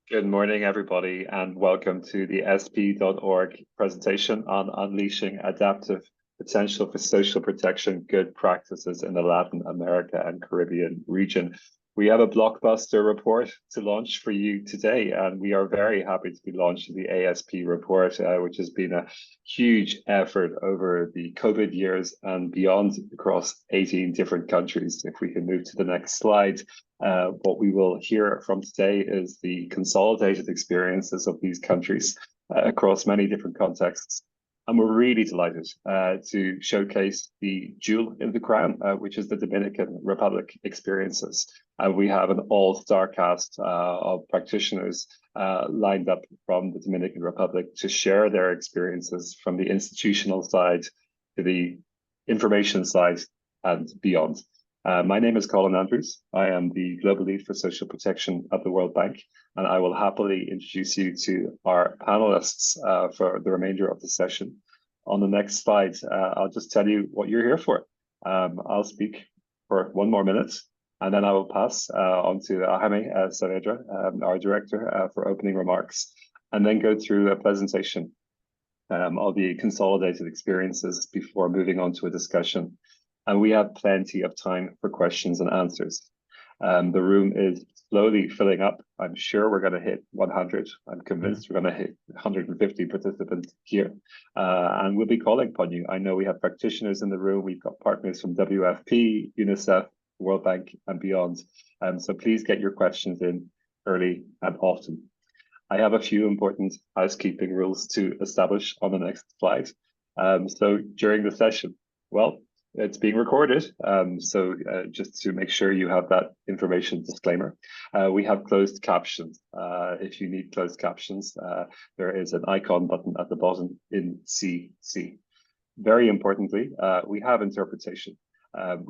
Good morning, everybody, and welcome to the sp.org presentation on unleashing adaptive potential for social protection good practices in the Latin America and Caribbean region. We have a blockbuster report to launch for you today, and we are very happy to be launching the ASP report, which has been a huge effort over the COVID years and beyond across 18 different countries. If we can move to the next slide. What we will hear from today is the consolidated experiences of these countries across many different contexts. And we're really delighted to showcase the jewel in the crown, which is the Dominican Republic experiences. And we have an all-star cast of practitioners lined up from the Dominican Republic to share their experiences from the institutional side to the information side and beyond. My name is Colin Andrews. I am the Global Lead for Social Protection at the World Bank, and I will happily introduce you to our panelists for the remainder of the session. On the next slide, I'll just tell you what you're here for. I'll speak for 1 more minute, and then I will pass on to Jaime Saavedra, our Director, for opening remarks, and then go through a presentation of the consolidated experiences before moving on to a discussion. And we have plenty of time for questions and answers. The room is slowly filling up. I'm sure we're going to hit 100. I'm convinced we're going to hit 150 participants here. And we'll be calling upon you. I know we have practitioners in the room. We've got partners from WFP, UNICEF, World Bank, and beyond. So please get your questions in early and often. I have a few important housekeeping rules to establish on the next slide. So during the session, well, it's being recorded, so just to make sure you have that information disclaimer. We have closed captions. If you need closed captions, there is an icon button at the bottom in CC. Very importantly, we have interpretation.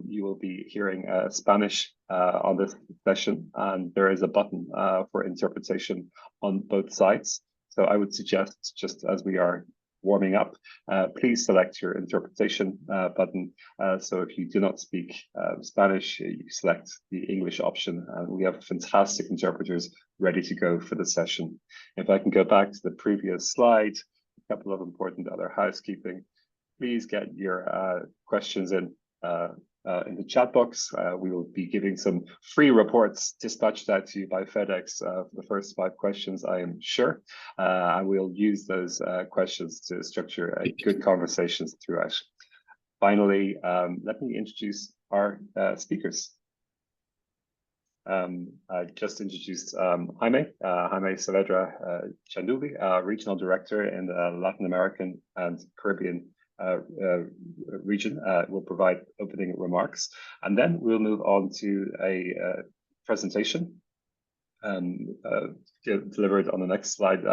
You will be hearing Spanish on this session, and there is a button for interpretation on both sides. So I would suggest, just as we are warming up, please select your interpretation button. So if you do not speak Spanish, you select the English option, and we have fantastic interpreters ready to go for the session. If I can go back to the previous slide, a couple of important other housekeeping. Please get your questions in the chat box. We will be giving some free reports dispatched out to you by FedEx for the first 5 questions, I am sure. And we'll use those questions to structure good conversations throughout. Finally, let me introduce our speakers. I just introduced Jaime Saavedra Chandubi, Regional Director in the Latin American and Caribbean region, will provide opening remarks, and then we'll move on to a presentation delivered on the next slide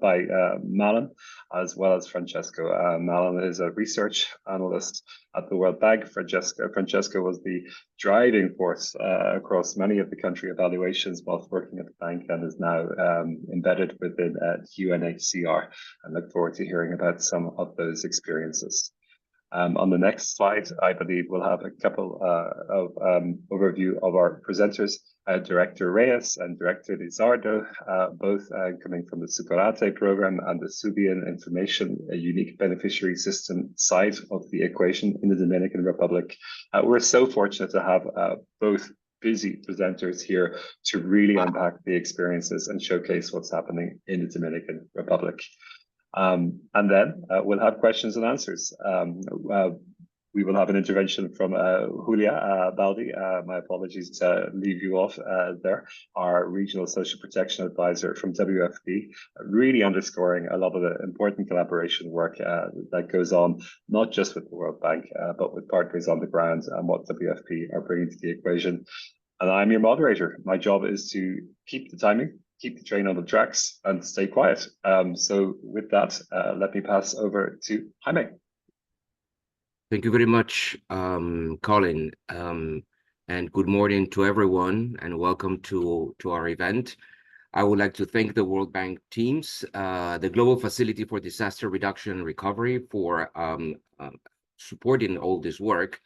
by Malin, as well as Francesco. Malin is a research analyst at the World Bank. Francesco was the driving force across many of the country evaluations whilst working at the bank, and is now embedded within UNHCR. I look forward to hearing about some of those experiences. On the next slide, I believe we'll have a couple of overview of our presenters, Director Reyes and Director Lizardo, both coming from the Sucarate program and the Subian Information Unique Beneficiary System side of the equation in the Dominican Republic. We're so fortunate to have both busy presenters here to really unpack the experiences and showcase what's happening in the Dominican Republic. And then we'll have questions and answers. We will have an intervention from Julia Baldi. My apologies to leave you off there, our Regional Social Protection Advisor from WFP, really underscoring a lot of the important collaboration work that goes on, not just with the World Bank, but with partners on the ground and what WFP are bringing to the equation. And I'm your moderator. My job is to keep the timing, keep the train on the tracks, and stay quiet. So with that, let me pass over to Jaime. Thank you very much, Colin, and good morning to everyone, and welcome to our event. I would like to thank the World Bank teams, the Global Facility for Disaster Reduction and Recovery for supporting all this work.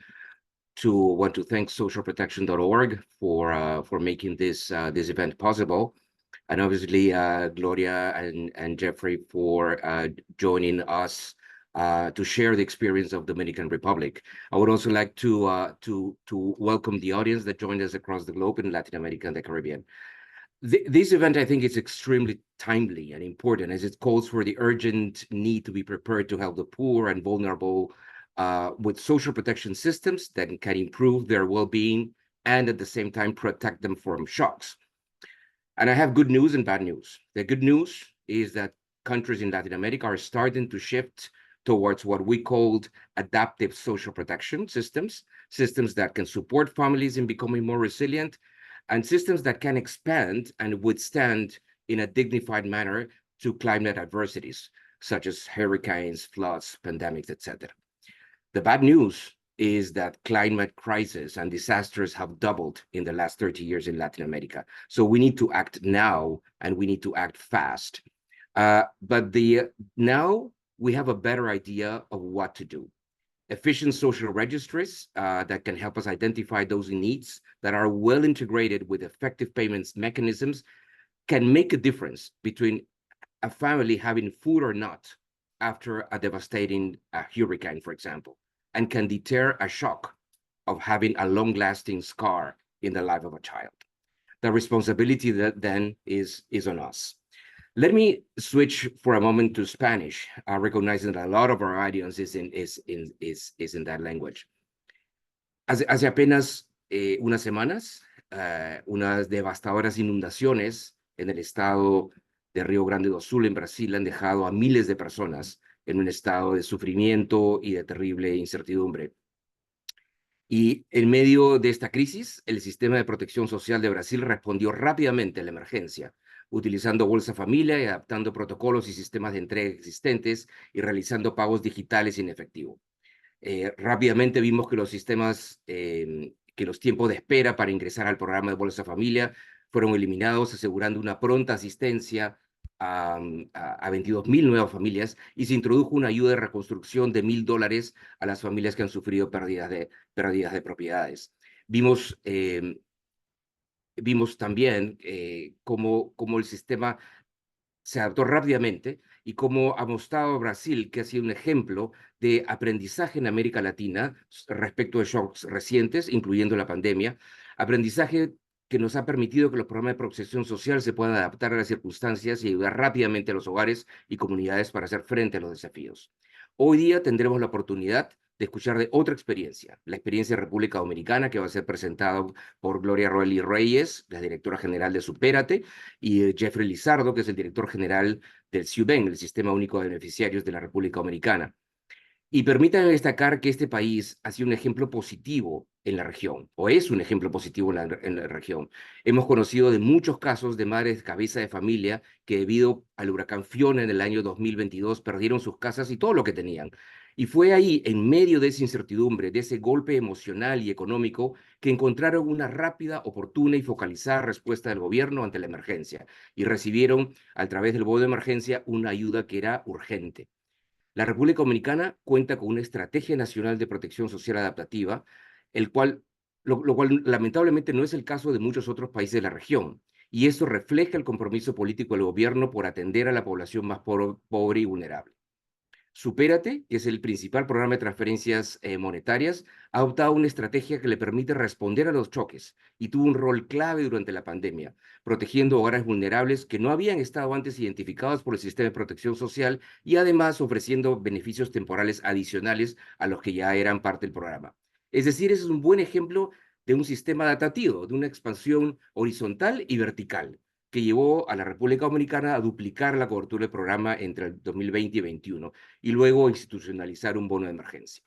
Want to thank socialprotection.org for making this event possible. and obviously Gloria and Jeffrey for joining us to share the experience of Dominican Republic. I would also like to welcome the audience that joined us across the globe in Latin America and the Caribbean. This event, I think, is extremely timely and important as it calls for the urgent need to be prepared to help the poor and vulnerable with social protection systems that can improve their well-being and at the same time protect them from shocks. And I have good news and bad news. The good news is that countries in Latin America are starting to shift towards what we called adaptive social protection systems, systems that can support families in becoming more resilient, and systems that can expand and withstand in a dignified manner to climate adversities, such as hurricanes, floods, pandemics, etc. The bad news is that climate crisis and disasters have doubled in the last 30 years in Latin America. So we need to act now, and we need to act fast. But now we have a better idea of what to do. Efficient social registries that can help us identify those needs that are well integrated with effective payments mechanisms can make a difference between a family having food or not after a devastating hurricane, for example, and can deter a shock of having a long-lasting scar in the life of a child. The responsibility that then is on us. Let me switch for a moment to Spanish, recognizing that a lot of our audience is in that language. Hace apenas unas semanas, unas devastadoras inundaciones en el estado de Río Grande do Sul, en Brasil, han dejado a miles de personas en un estado de sufrimiento y de terrible incertidumbre. Y en medio de esta crisis, el sistema de protección social de Brasil respondió rápidamente a la emergencia, utilizando Bolsa Familia y adaptando protocolos y sistemas de entrega existentes y realizando pagos digitales en efectivo. Rápidamente vimos que los sistemas, que los tiempos de espera para ingresar al programa de Bolsa Familia fueron eliminados, asegurando una pronta asistencia a 22.000 nuevas familias, y se introdujo una ayuda de reconstrucción de $1.000 a las familias que han sufrido pérdidas de propiedades. Vimos también cómo el sistema se adaptó rápidamente y cómo ha mostrado Brasil, que ha sido un ejemplo de aprendizaje en América Latina respecto de shocks recientes, incluyendo la pandemia, aprendizaje que nos ha permitido que los programas de protección social se puedan adaptar a las circunstancias y ayudar rápidamente a los hogares y comunidades para hacer frente a los desafíos. Hoy día tendremos la oportunidad de escuchar de otra experiencia, la experiencia de República Dominicana, que va a ser presentada por Gloria Roely Reyes, la directora general de Supérate, y Jeffrey Lizardo, que es el director general del SIUBEN, el Sistema Único de Beneficiarios de la República Dominicana. Y permítanme destacar que este país ha sido un ejemplo positivo en la región, o es un ejemplo positivo en la región. Hemos conocido de muchos casos de madres cabeza de familia que debido al huracán Fiona en el año 2022 perdieron sus casas y todo lo que tenían. Y fue ahí, en medio de esa incertidumbre, de ese golpe emocional y económico, que encontraron una rápida, oportuna y focalizada respuesta del gobierno ante la emergencia y recibieron, a través del bono de emergencia, una ayuda que era urgente. La República Dominicana cuenta con una estrategia nacional de protección social adaptativa, lo cual lamentablemente no es el caso de muchos otros países de la región. Y esto refleja el compromiso político del gobierno por atender a la población más pobre y vulnerable. Supérate, que es el principal programa de transferencias monetarias, ha adoptado una estrategia que le permite responder a los choques y tuvo un rol clave durante la pandemia, protegiendo hogares vulnerables que no habían estado antes identificados por el sistema de protección social y además ofreciendo beneficios temporales adicionales a los que ya eran parte del programa. Es decir, ese es un buen ejemplo de un sistema adaptativo, de una expansión horizontal y vertical, que llevó a la República Dominicana a duplicar la cobertura del programa entre el 2020 y 2021 y luego institucionalizar un bono de emergencia.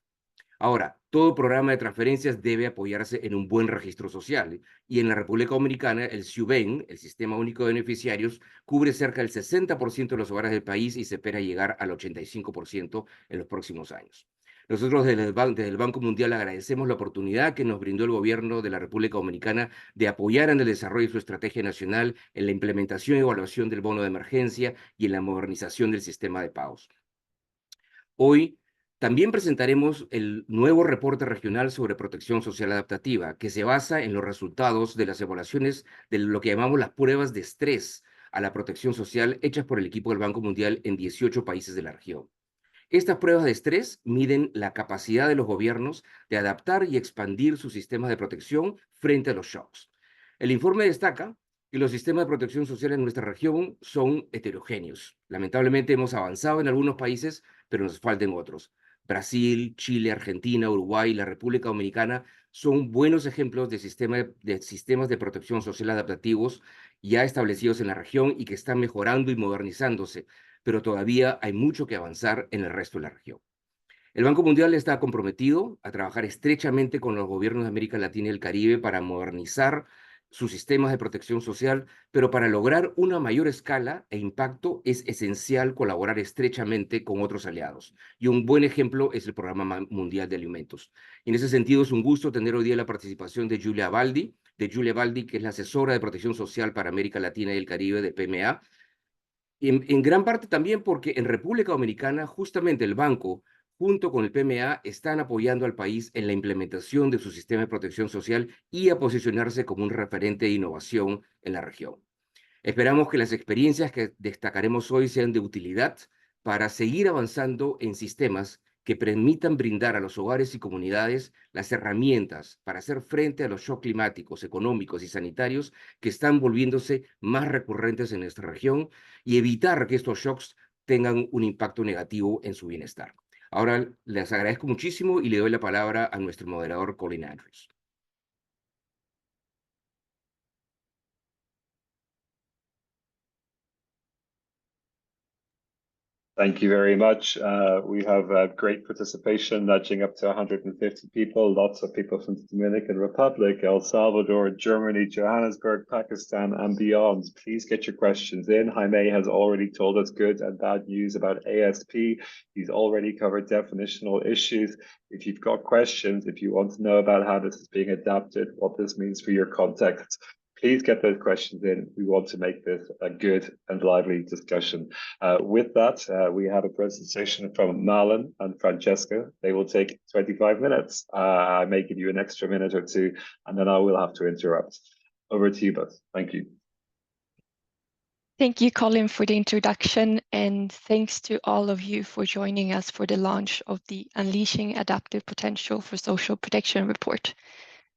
Ahora, todo programa de transferencias debe apoyarse en un buen registro social y en la República Dominicana el SIUBEN, el Sistema Único de Beneficiarios, cubre cerca del 60% de los hogares del país y se espera llegar al 85% en los próximos años. Nosotros desde el Banco Mundial agradecemos la oportunidad que nos brindó el gobierno de la República Dominicana de apoyar en el desarrollo de su estrategia nacional, en la implementación y evaluación del bono de emergencia y en la modernización del sistema de pagos. Hoy también presentaremos el nuevo reporte regional sobre protección social adaptativa, que se basa en los resultados de las evaluaciones de lo que llamamos las pruebas de estrés a la protección social hechas por el equipo del Banco Mundial en 18 países de la región. Estas pruebas de estrés miden la capacidad de los gobiernos de adaptar y expandir sus sistemas de protección frente a los shocks. El informe destaca que los sistemas de protección social en nuestra región son heterogéneos. Lamentablemente hemos avanzado en algunos países, pero nos faltan otros. Brasil, Chile, Argentina, Uruguay y la República Dominicana son buenos ejemplos de sistemas de protección social adaptativos ya establecidos en la región y que están mejorando y modernizándose, pero todavía hay mucho que avanzar en el resto de la región. El Banco Mundial está comprometido a trabajar estrechamente con los gobiernos de América Latina y el Caribe para modernizar sus sistemas de protección social, pero para lograr una mayor escala e impacto es esencial colaborar estrechamente con otros aliados. Y un buen ejemplo es el Programa Mundial de Alimentos. En ese sentido, es un gusto tener hoy día la participación de Julia Baldi, que es la asesora de protección social para América Latina y el Caribe de PMA, en gran parte también porque en República Dominicana justamente el banco junto con el PMA están apoyando al país en la implementación de su sistema de protección social y a posicionarse como un referente de innovación en la región. Esperamos que las experiencias que destacaremos hoy sean de utilidad para seguir avanzando en sistemas que permitan brindar a los hogares y comunidades las herramientas para hacer frente a los shocks climáticos, económicos y sanitarios que están volviéndose más recurrentes en nuestra región y evitar que estos shocks tengan un impacto negativo en su bienestar. Ahora les agradezco muchísimo y le doy la palabra a nuestro moderador, Colin Andrews. Thank you very much. We have great participation, nudging up to 150 people, lots of people from the Dominican Republic, El Salvador, Germany, Johannesburg, Pakistan, and beyond. Please get your questions in. Jaime has already told us good and bad news about ASP. He's already covered definitional issues. If you've got questions, if you want to know about how this is being adapted, what this means for your context, please get those questions in. We want to make this a good and lively discussion. With that, we have a presentation from Marlon and Francesca. They will take 25 minutes. I may give you an extra minute or two, and then I will have to interrupt. Over to you both. Thank you. Thank you, Colin, for the introduction, and thanks to all of you for joining us for the launch of the Unleashing Adaptive Potential for Social Protection report.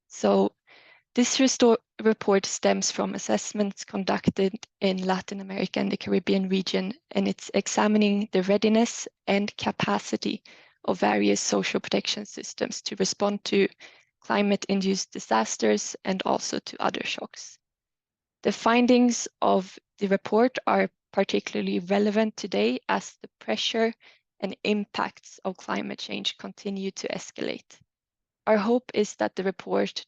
So this report stems from assessments conducted in Latin America and the Caribbean region, and it's examining the readiness and capacity of various social protection systems to respond to climate-induced disasters and also to other shocks. The findings of the report are particularly relevant today as the pressure and impacts of climate change continue to escalate. Our hope is that the report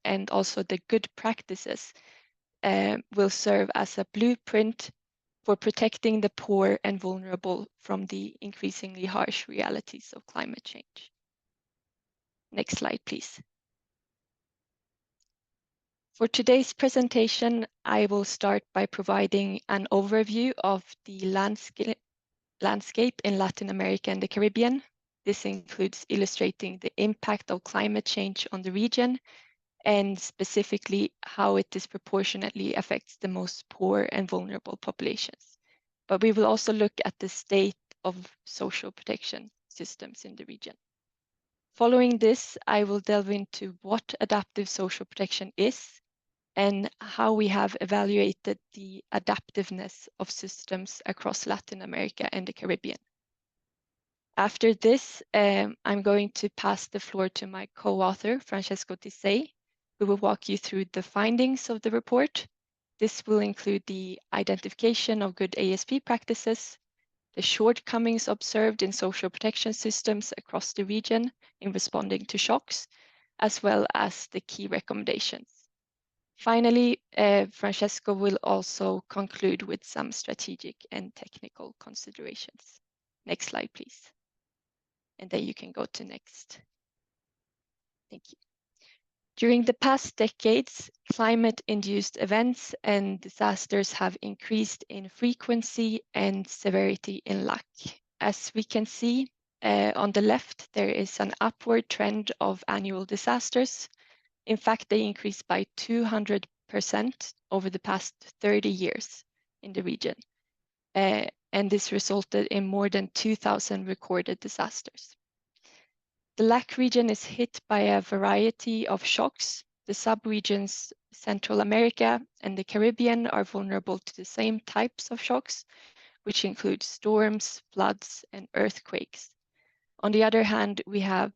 and also the good practices will serve as a blueprint for protecting the poor and vulnerable from the increasingly harsh realities of climate change. Next slide, please. For today's presentation, I will start by providing an overview of the landscape in Latin America and the Caribbean. This includes illustrating the impact of climate change on the region and specifically how it disproportionately affects the most poor and vulnerable populations. But we will also look at the state of social protection systems in the region. Following this, I will delve into what adaptive social protection is and how we have evaluated the adaptiveness of systems across Latin America and the Caribbean. After this, I'm going to pass the floor to my co-author, Francesco Tisei, who will walk you through the findings of the report. This will include the identification of good ASP practices, the shortcomings observed in social protection systems across the region in responding to shocks, as well as the key recommendations. Finally, Francesco will also conclude with some strategic and technical considerations. Next slide, please. And then you can go to next. Thank you. During the past decades, climate-induced events and disasters have increased in frequency and severity in luck. As we can see on the left, there is an upward trend of annual disasters. In fact, they increased by 200% over the past 30 years in the region. And this resulted in more than 2,000 recorded disasters. The LAC region is hit by a variety of shocks. The subregions Central America and the Caribbean are vulnerable to the same types of shocks, which include storms, floods, and earthquakes. On the other hand, we have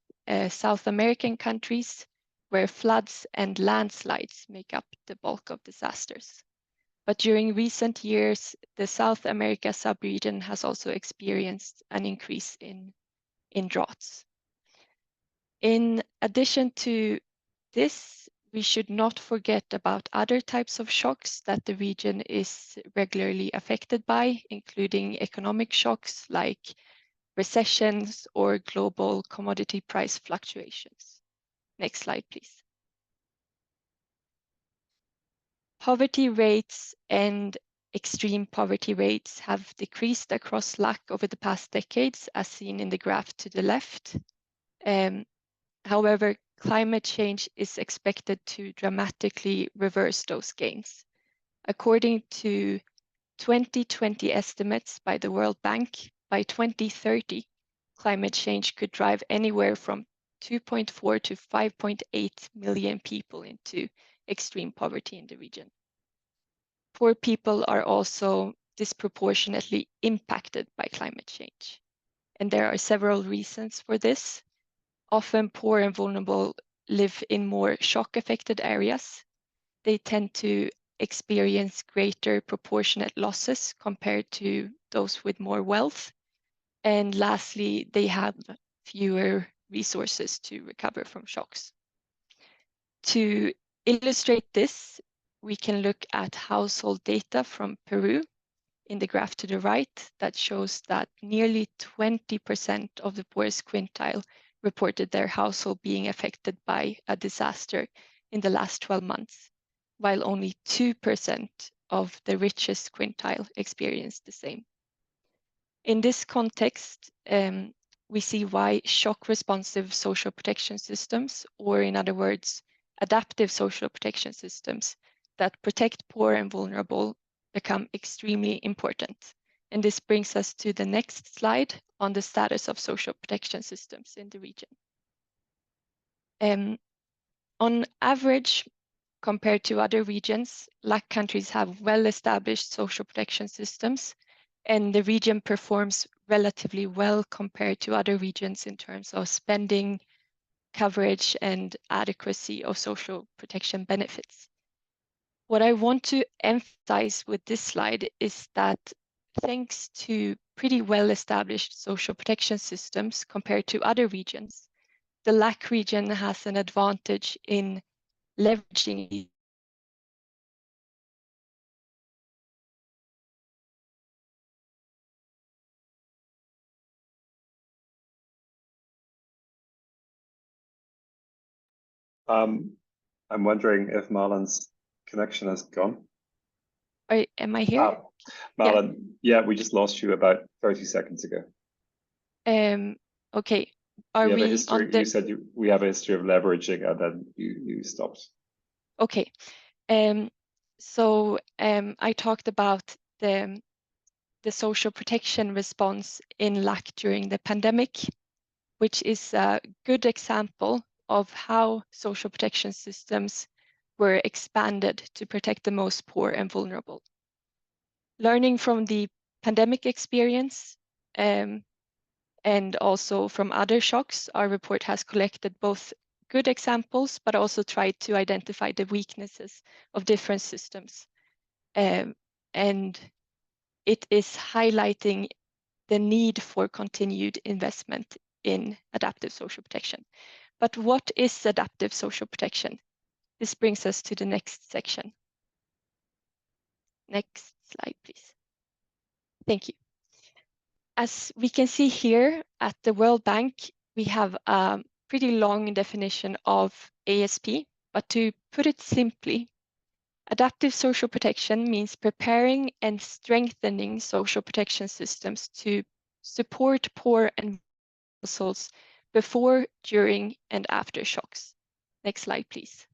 South American countries where floods and landslides make up the bulk of disasters. But during recent years, the South America subregion has also experienced an increase in droughts. In addition to this, we should not forget about other types of shocks that the region is regularly affected by, including economic shocks like recessions or global commodity price fluctuations. Next slide, please. Poverty rates and extreme poverty rates have decreased across LAC over the past decades, as seen in the graph to the left. However, climate change is expected to dramatically reverse those gains. According to 2020 estimates by the World Bank, by 2030, climate change could drive anywhere from 2.4 to 5.8 million people into extreme poverty in the region. Poor people are also disproportionately impacted by climate change. And there are several reasons for this. Often poor and vulnerable live in more shock-affected areas. They tend to experience greater proportionate losses compared to those with more wealth. And lastly, they have fewer resources to recover from shocks. To illustrate this, we can look at household data from Peru in the graph to the right that shows that nearly 20% of the poorest quintile reported their household being affected by a disaster in the last 12 months, while only 2% of the richest quintile experienced the same. In this context, we see why shock-responsive social protection systems, or in other words, adaptive social protection systems that protect poor and vulnerable, become extremely important. And this brings us to the next slide on the status of social protection systems in the region. On average, compared to other regions, LAC countries have well-established social protection systems, and the region performs relatively well compared to other regions in terms of spending, coverage, and adequacy of social protection benefits. What I want to emphasize with this slide is that thanks to pretty well-established social protection systems compared to other regions, the LAC region has an advantage in leveraging I'm wondering if Marlon's connection has gone. Am I here? Marlon, yeah, we just lost you about 30 seconds ago. Okay. Are we have we a history, on the... You said we have a history of leveraging, and then you stopped. Okay. So I talked about the social protection response in LAC during the pandemic, which is a good example of how social protection systems were expanded to protect the most poor and vulnerable. Learning from the pandemic experience and also from other shocks, our report has collected both good examples, but also tried to identify the weaknesses of different systems. And it is highlighting the need for continued investment in adaptive social protection. But what is adaptive social protection? This brings us to the next section. Next slide, please. Thank you. As we can see here at the World Bank, we have a pretty long definition of ASP, but to put it simply, adaptive social protection means preparing and strengthening social protection systems to support poor and households before, during, and after shocks. Next slide, please.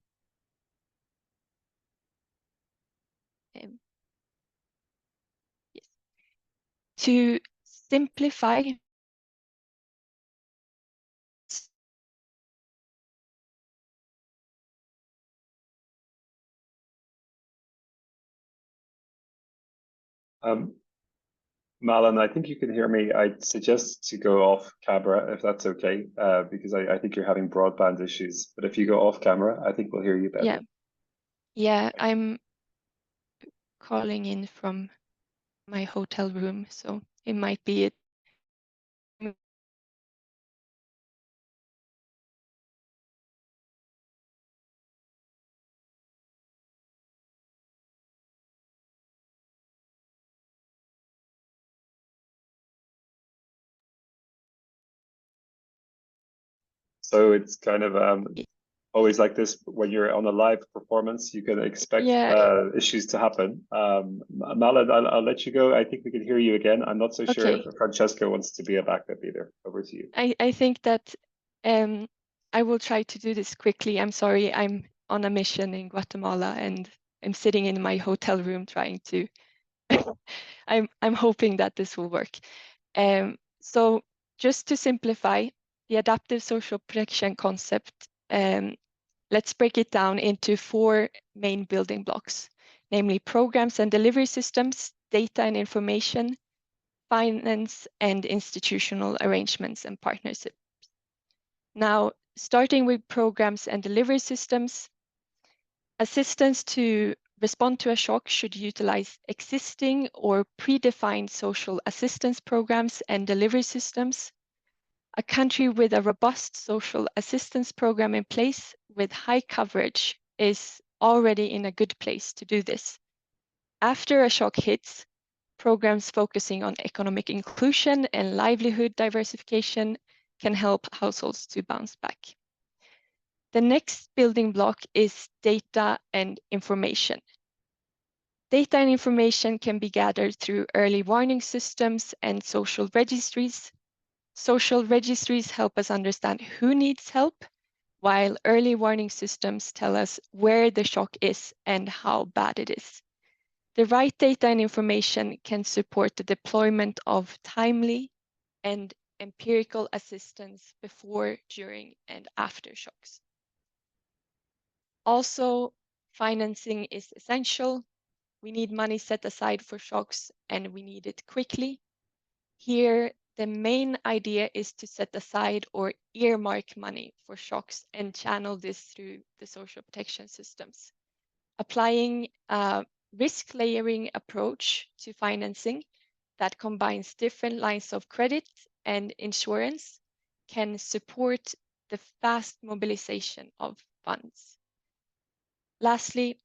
To simplify, Malin, I think you can hear me. I'd suggest to go off camera if that's okay, because I think you're having broadband issues. But if you go off camera, I think we'll hear you better. Yeah, I'm calling in from my hotel room, so it might be it. So it's kind of always like this when you're on a live performance, you can expect issues to happen. Malin, I'll let you go. I think we can hear you again. I'm not so sure if Francesca wants to be a backup either. Over to you. I think that I will try to do this quickly. I'm sorry, I'm on a mission in Guatemala and I'm sitting in my hotel room trying to I'm hoping that this will work. So just to simplify the adaptive social protection concept, let's break it down into 4 main building blocks, namely programs and delivery systems, data and information, finance, and institutional arrangements and partnerships. Now, starting with programs and delivery systems, assistance to respond to a shock should utilize existing or predefined social assistance programs and delivery systems. A country with a robust social assistance program in place with high coverage is already in a good place to do this. After a shock hits, programs focusing on economic inclusion and livelihood diversification can help households to bounce back. The next building block is data and information. Data and information can be gathered through early warning systems and social registries. Social registries help us understand who needs help, while early warning systems tell us where the shock is and how bad it is. The right data and information can support the deployment of timely and empirical assistance before, during, and after shocks. Also, financing is essential. We need money set aside for shocks and we need it quickly. Here, the main idea is to set aside or earmark money for shocks and channel this through the social protection systems. Applying a risk layering approach to financing that combines different lines of credit and insurance can support the fast mobilization of funds. Lastly,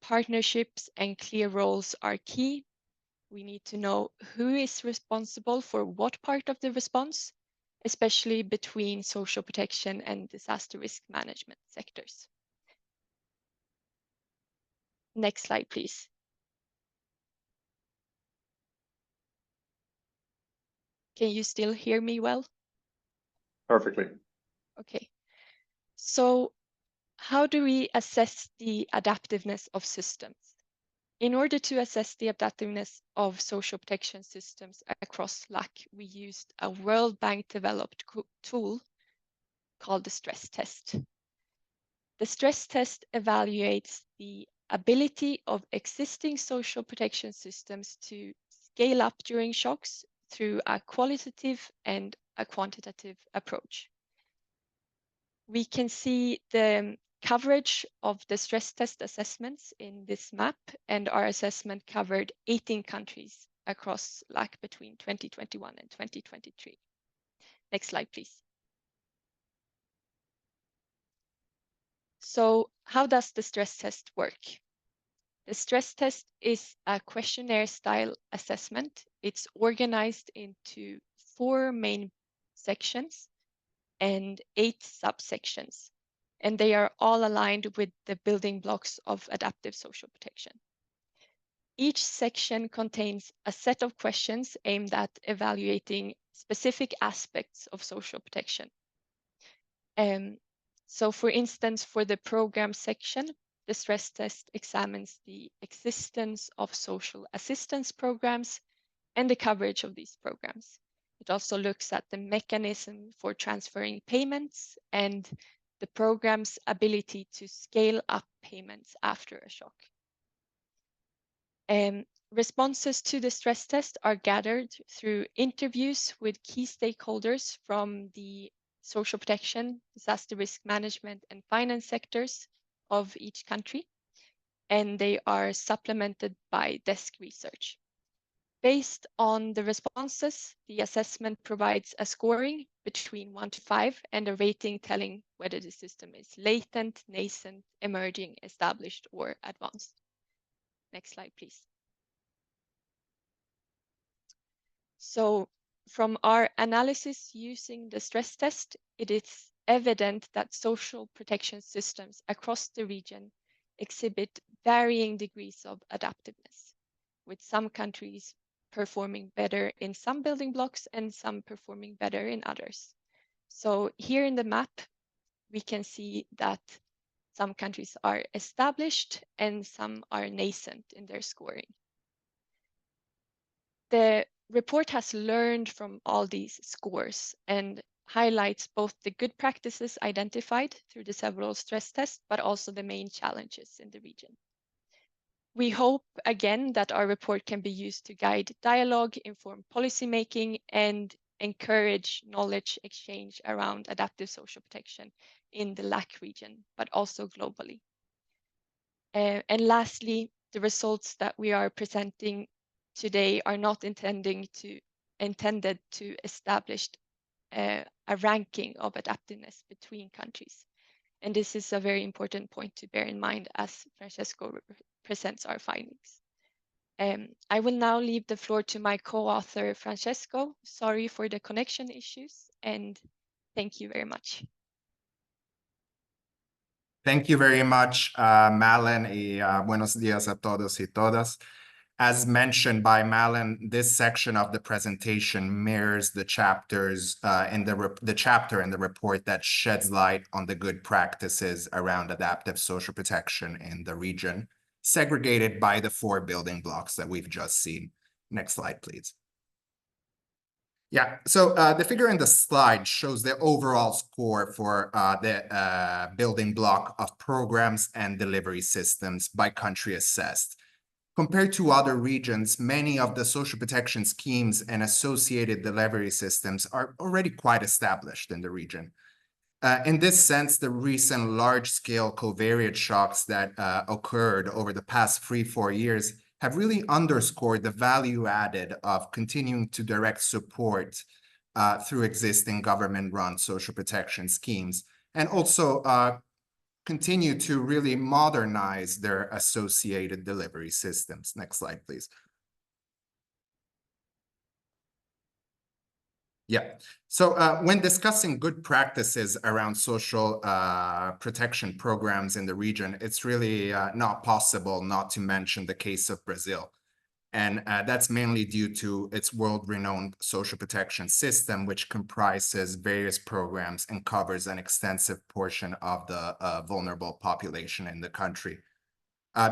partnerships and clear roles are key. We need to know who is responsible for what part of the response, especially between social protection and disaster risk management sectors. Next slide, please. Can you still hear me well? Perfectly. Okay. So how do we assess the adaptiveness of systems? In order to assess the adaptiveness of social protection systems across LAC, we used a World Bank developed tool called the stress test. The stress test evaluates the ability of existing social protection systems to scale up during shocks through a qualitative and a quantitative approach. We can see the coverage of the stress test assessments in this map, and our assessment covered 18 countries across LAC between 2021 and 2023. Next slide, please. So how does the stress test work? The stress test is a questionnaire-style assessment. It's organized into 4 main sections and 8 subsections, and they are all aligned with the building blocks of adaptive social protection. Each section contains a set of questions aimed at evaluating specific aspects of social protection. So for instance, for the program section, the stress test examines the existence of social assistance programs, and the coverage of these programs. It also looks at the mechanism for transferring payments and the program's ability to scale up payments after a shock. Responses to the stress test are gathered through interviews with key stakeholders from the social protection, disaster risk management, and finance sectors of each country, and they are supplemented by desk research. Based on the responses, the assessment provides a scoring between 1 to 5 and a rating telling whether the system is latent, nascent, emerging, established, or advanced. Next slide, please. So from our analysis using the stress test, it is evident that social protection systems across the region exhibit varying degrees of adaptiveness, with some countries performing better in some building blocks and some performing better in others. So here in the map, we can see that some countries are established and some are nascent in their scoring. The report has learned from all these scores and highlights both the good practices identified through the several stress tests, but also the main challenges in the region. We hope, again, that our report can be used to guide dialogue, inform policymaking, and encourage knowledge exchange around adaptive social protection in the LAC region, but also globally. And lastly, the results that we are presenting today are not intended to establish a ranking of adaptiveness between countries. And this is a very important point to bear in mind as Francesco presents our findings. I will now leave the floor to my co-author, Francesco. Sorry for the connection issues, and thank you very much. Thank you very much, Malen, y buenos días a todos y todas. As mentioned by Malen, this section of the presentation mirrors the chapters in the chapter in the report that sheds light on the good practices around adaptive social protection in the region, segregated by the 4 building blocks that we've just seen. Next slide, please. Yeah, so the figure in the slide shows the overall score for the building block of programs and delivery systems by country assessed. Compared to other regions, many of the social protection schemes and associated delivery systems are already quite established in the region. In this sense, the recent large-scale covariate shocks that occurred over the past 3-4 years have really underscored the value added of continuing to direct support through existing government-run social protection schemes, and also continue to really modernize their associated delivery systems. Next slide, please. Yeah, so when discussing good practices around social protection programs in the region, it's really not possible not to mention the case of Brazil. And that's mainly due to its world-renowned social protection system, which comprises various programs and covers an extensive portion of the vulnerable population in the country.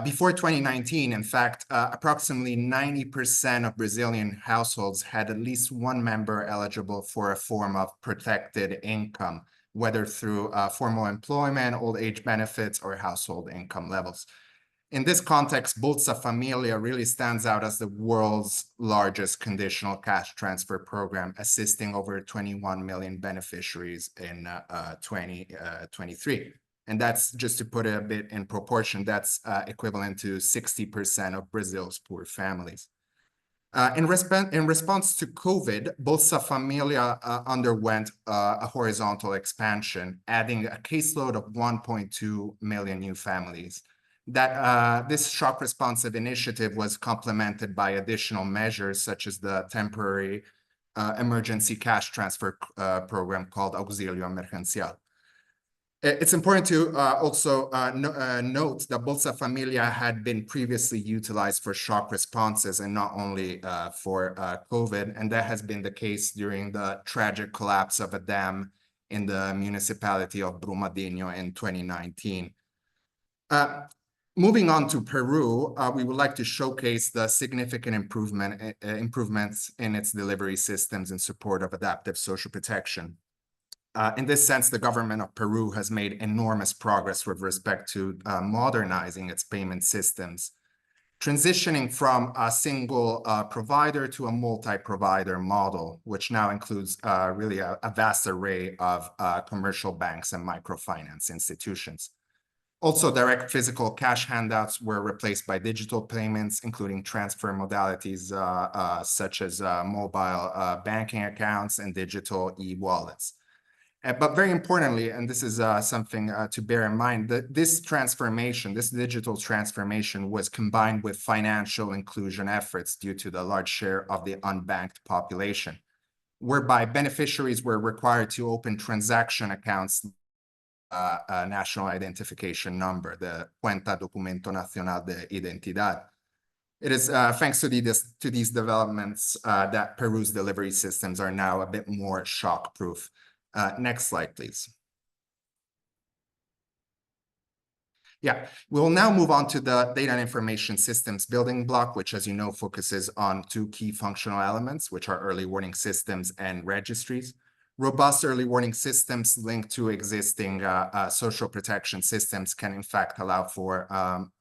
Before 2019, in fact, approximately 90% of Brazilian households had at least one member eligible for a form of protected income, whether through formal employment, old age benefits, or household income levels. In this context, Bolsa Familia really stands out as the world's largest conditional cash transfer program, assisting over 21 million beneficiaries in 2023. And that's, just to put it a bit in proportion, that's equivalent to 60% of Brazil's poor families. In response to COVID, Bolsa Familia underwent a horizontal expansion, adding a caseload of 1.2 million new families. This shock responsive initiative was complemented by additional measures such as the temporary emergency cash transfer program called Auxílio Emergencial. It's important to also note that Bolsa Familia had been previously utilized for shock responses and not only for COVID, and that has been the case during the tragic collapse of a dam in the municipality of Brumadinho in 2019. Moving on to Peru, we would like to showcase the significant improvements in its delivery systems in support of adaptive social protection. In this sense, the government of Peru has made enormous progress with respect to modernizing its payment systems, transitioning from a single provider to a multi-provider model, which now includes really a vast array of commercial banks and microfinance institutions. Also, direct physical cash handouts were replaced by digital payments, including transfer modalities such as mobile banking accounts and digital e-wallets. But very importantly, and this is something to bear in mind, that this transformation, this digital transformation was combined with financial inclusion efforts due to the large share of the unbanked population, whereby beneficiaries were required to open transaction accounts, national identification number, the Cuenta Documento Nacional de Identidad. It is thanks to these developments that Peru's delivery systems are now a bit more shock-proof. Next slide, please. Yeah, we'll now move on to the data and information systems building block, which, as you know, focuses on two key functional elements, which are early warning systems and registries. Robust early warning systems linked to existing social protection systems can, in fact, allow for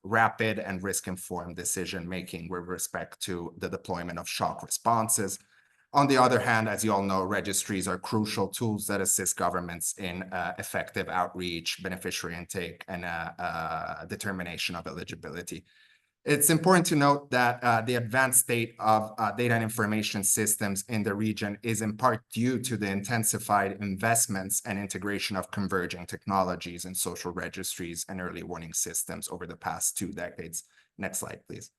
rapid and risk-informed decision-making with respect to the deployment of shock responses. On the other hand, as you all know, registries are crucial tools that assist governments in effective outreach, beneficiary intake, and determination of eligibility. It's important to note that the advanced state of data and information systems in the region is in part due to the intensified investments and integration of converging technologies in social registries and early warning systems over the past 2 decades. Next slide, please.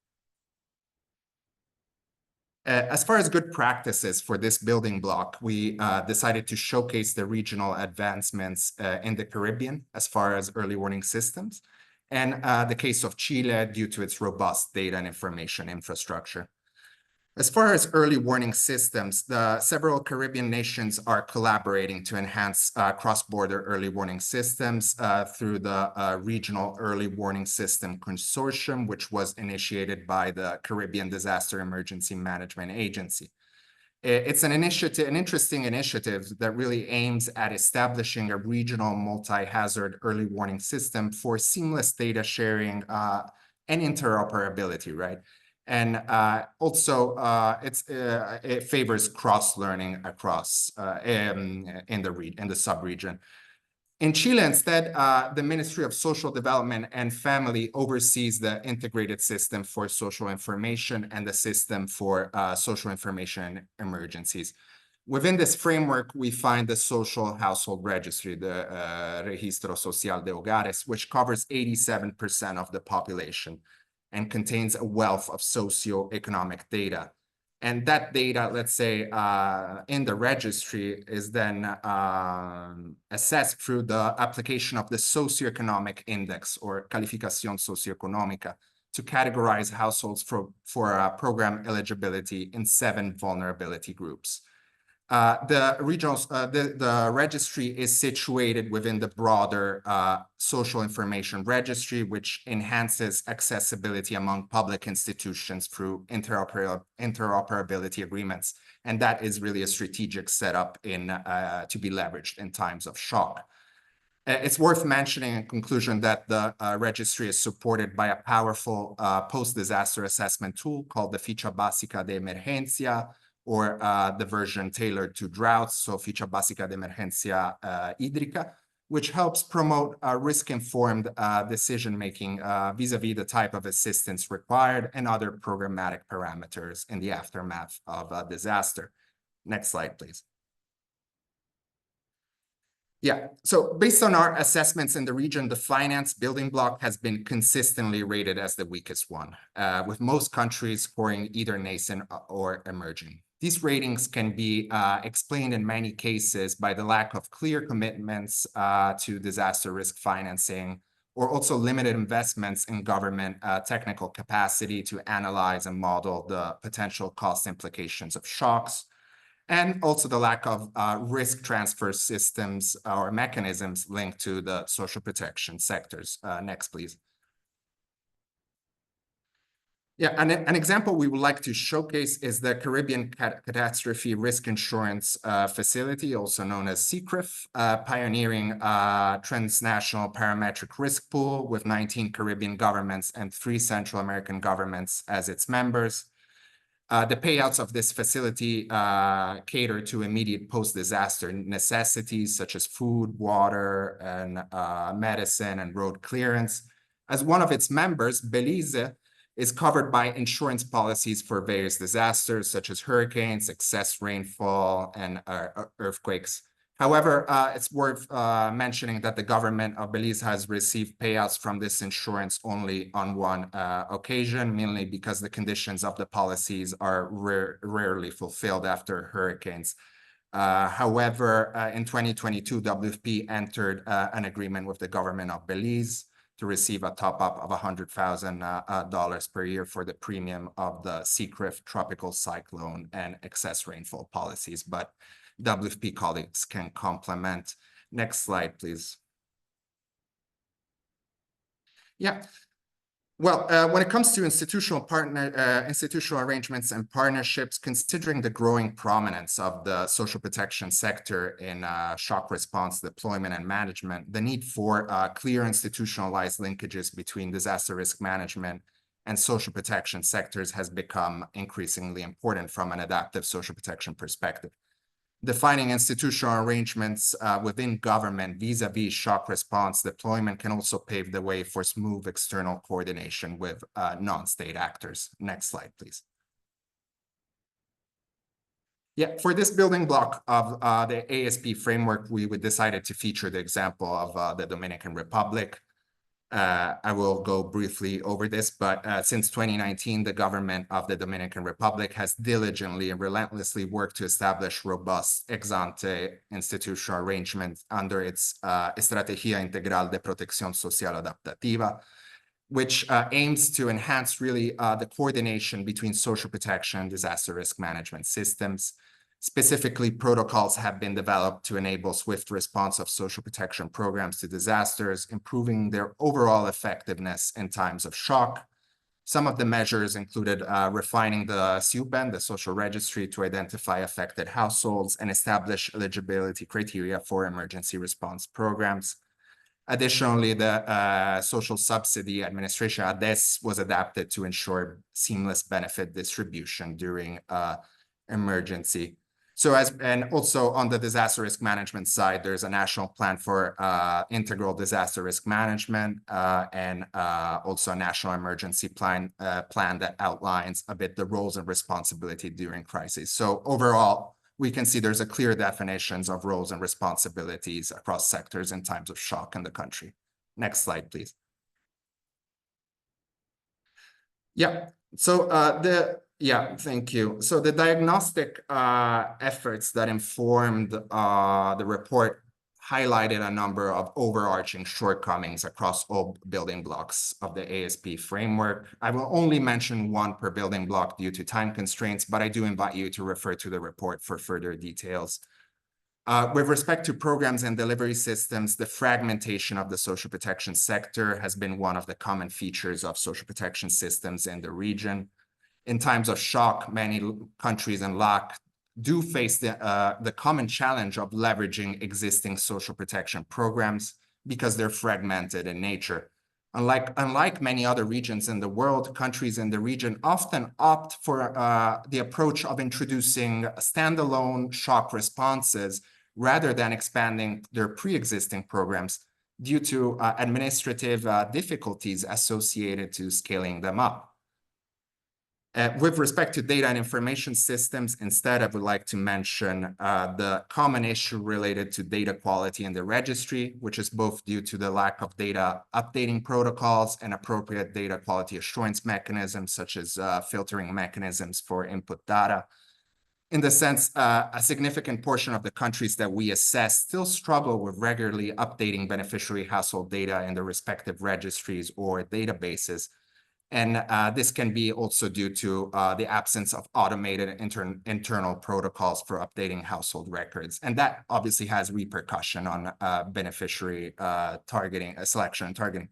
As far as good practices for this building block, we decided to showcase the regional advancements in the Caribbean as far as early warning systems, and the case of Chile due to its robust data and information infrastructure. As far as early warning systems, the several Caribbean nations are collaborating to enhance cross-border early warning systems through the Regional Early Warning System Consortium, which was initiated by the Caribbean Disaster Emergency Management Agency. It's an interesting initiative that really aims at establishing a regional multi-hazard early warning system for seamless data sharing and interoperability, right? And also, it favors cross-learning across in the sub-region. In Chile, instead, the Ministry of Social Development and Family oversees the integrated system for social information and the system for social information emergencies. Within this framework, we find the Social Household Registry, the Registro Social de Hogares, which covers 87% of the population and contains a wealth of socio-economic data. And that data, let's say, in the registry is then assessed through the application of the socio-economic index or calificación socioeconómica to categorize households for program eligibility in 7 vulnerability groups. The registry is situated within the broader social information registry, which enhances accessibility among public institutions through interoperability agreements. And that is really a strategic setup to be leveraged in times of shock. It's worth mentioning in conclusion that the registry is supported by a powerful post-disaster assessment tool called the Ficha Básica de Emergencia, or the version tailored to droughts, so Ficha Básica de Emergencia Hídrica, which helps promote risk-informed decision-making vis-a-vis the type of assistance required and other programmatic parameters in the aftermath of a disaster. Next slide, please. Yeah, so based on our assessments in the region, the finance building block has been consistently rated as the weakest one, with most countries scoring either nascent or emerging. These ratings can be explained in many cases by the lack of clear commitments to disaster risk financing, or also limited investments in government technical capacity to analyze and model the potential cost implications of shocks, and also the lack of risk transfer systems or mechanisms linked to the social protection sectors. Next, please. Yeah, and an example we would like to showcase is the Caribbean Catastrophe Risk Insurance Facility, also known as CCRIF, pioneering a transnational parametric risk pool with 19 Caribbean governments and 3 Central American governments as its members. The payouts of this facility cater to immediate post-disaster necessities such as food, water, and medicine and road clearance. As one of its members, Belize is covered by insurance policies for various disasters such as hurricanes, excess rainfall, and earthquakes. However, it's worth mentioning that the government of Belize has received payouts from this insurance only on one occasion, mainly because the conditions of the policies are rarely fulfilled after hurricanes. However, in 2022, WFP entered an agreement with the government of Belize to receive a top-up of $100,000 per year for the premium of the CCRIF tropical cyclone and excess rainfall policies, but WFP colleagues can complement. Next slide, please. Yeah. Well, when it comes to institutional arrangements and partnerships, considering the growing prominence of the social protection sector in shock response, deployment, and management, the need for clear institutionalized linkages between disaster risk management and social protection sectors has become increasingly important from an adaptive social protection perspective. Defining institutional arrangements within government vis-a-vis shock response deployment can also pave the way for smooth external coordination with non-state actors. Next slide, please. Yeah, for this building block of the ASP framework, we decided to feature the example of the Dominican Republic. I will go briefly over this, but since 2019, the government of the Dominican Republic has diligently and relentlessly worked to establish robust ex-ante institutional arrangements under its Estrategia Integral de Protección Social Adaptativa, which aims to enhance really the coordination between social protection and disaster risk management systems. Specifically, protocols have been developed to enable swift response of social protection programs to disasters, improving their overall effectiveness in times of shock. Some of the measures included refining the SUPEN, the social registry, to identify affected households and establish eligibility criteria for emergency response programs. Additionally, the social subsidy administration, ADES, was adapted to ensure seamless benefit distribution during emergency. And also on the disaster risk management side, there's a national plan for integral disaster risk management and also a national emergency plan that outlines a bit the roles and responsibility during crises. So overall, we can see there's a clear definitions of roles and responsibilities across sectors in times of shock in the country. Next slide, please. Yeah, so thank you. So the diagnostic efforts that informed the report highlighted a number of overarching shortcomings across all building blocks of the ASP framework. I will only mention one per building block due to time constraints, but I do invite you to refer to the report for further details. With respect to programs and delivery systems, the fragmentation of the social protection sector has been one of the common features of social protection systems in the region. In times of shock, many countries and LAC do face the common challenge of leveraging existing social protection programs because they're fragmented in nature. Unlike many other regions in the world, countries in the region often opt for the approach of introducing standalone shock responses rather than expanding their pre-existing programs due to administrative difficulties associated to scaling them up. With respect to data and information systems, instead, I would like to mention the common issue related to data quality in the registry, which is both due to the lack of data updating protocols and appropriate data quality assurance mechanisms, such as filtering mechanisms for input data. In the sense, a significant portion of the countries that we assess still struggle with regularly updating beneficiary household data in the respective registries or databases. And this can be also due to the absence of automated internal protocols for updating household records. And that obviously has repercussion on beneficiary targeting, selection and targeting.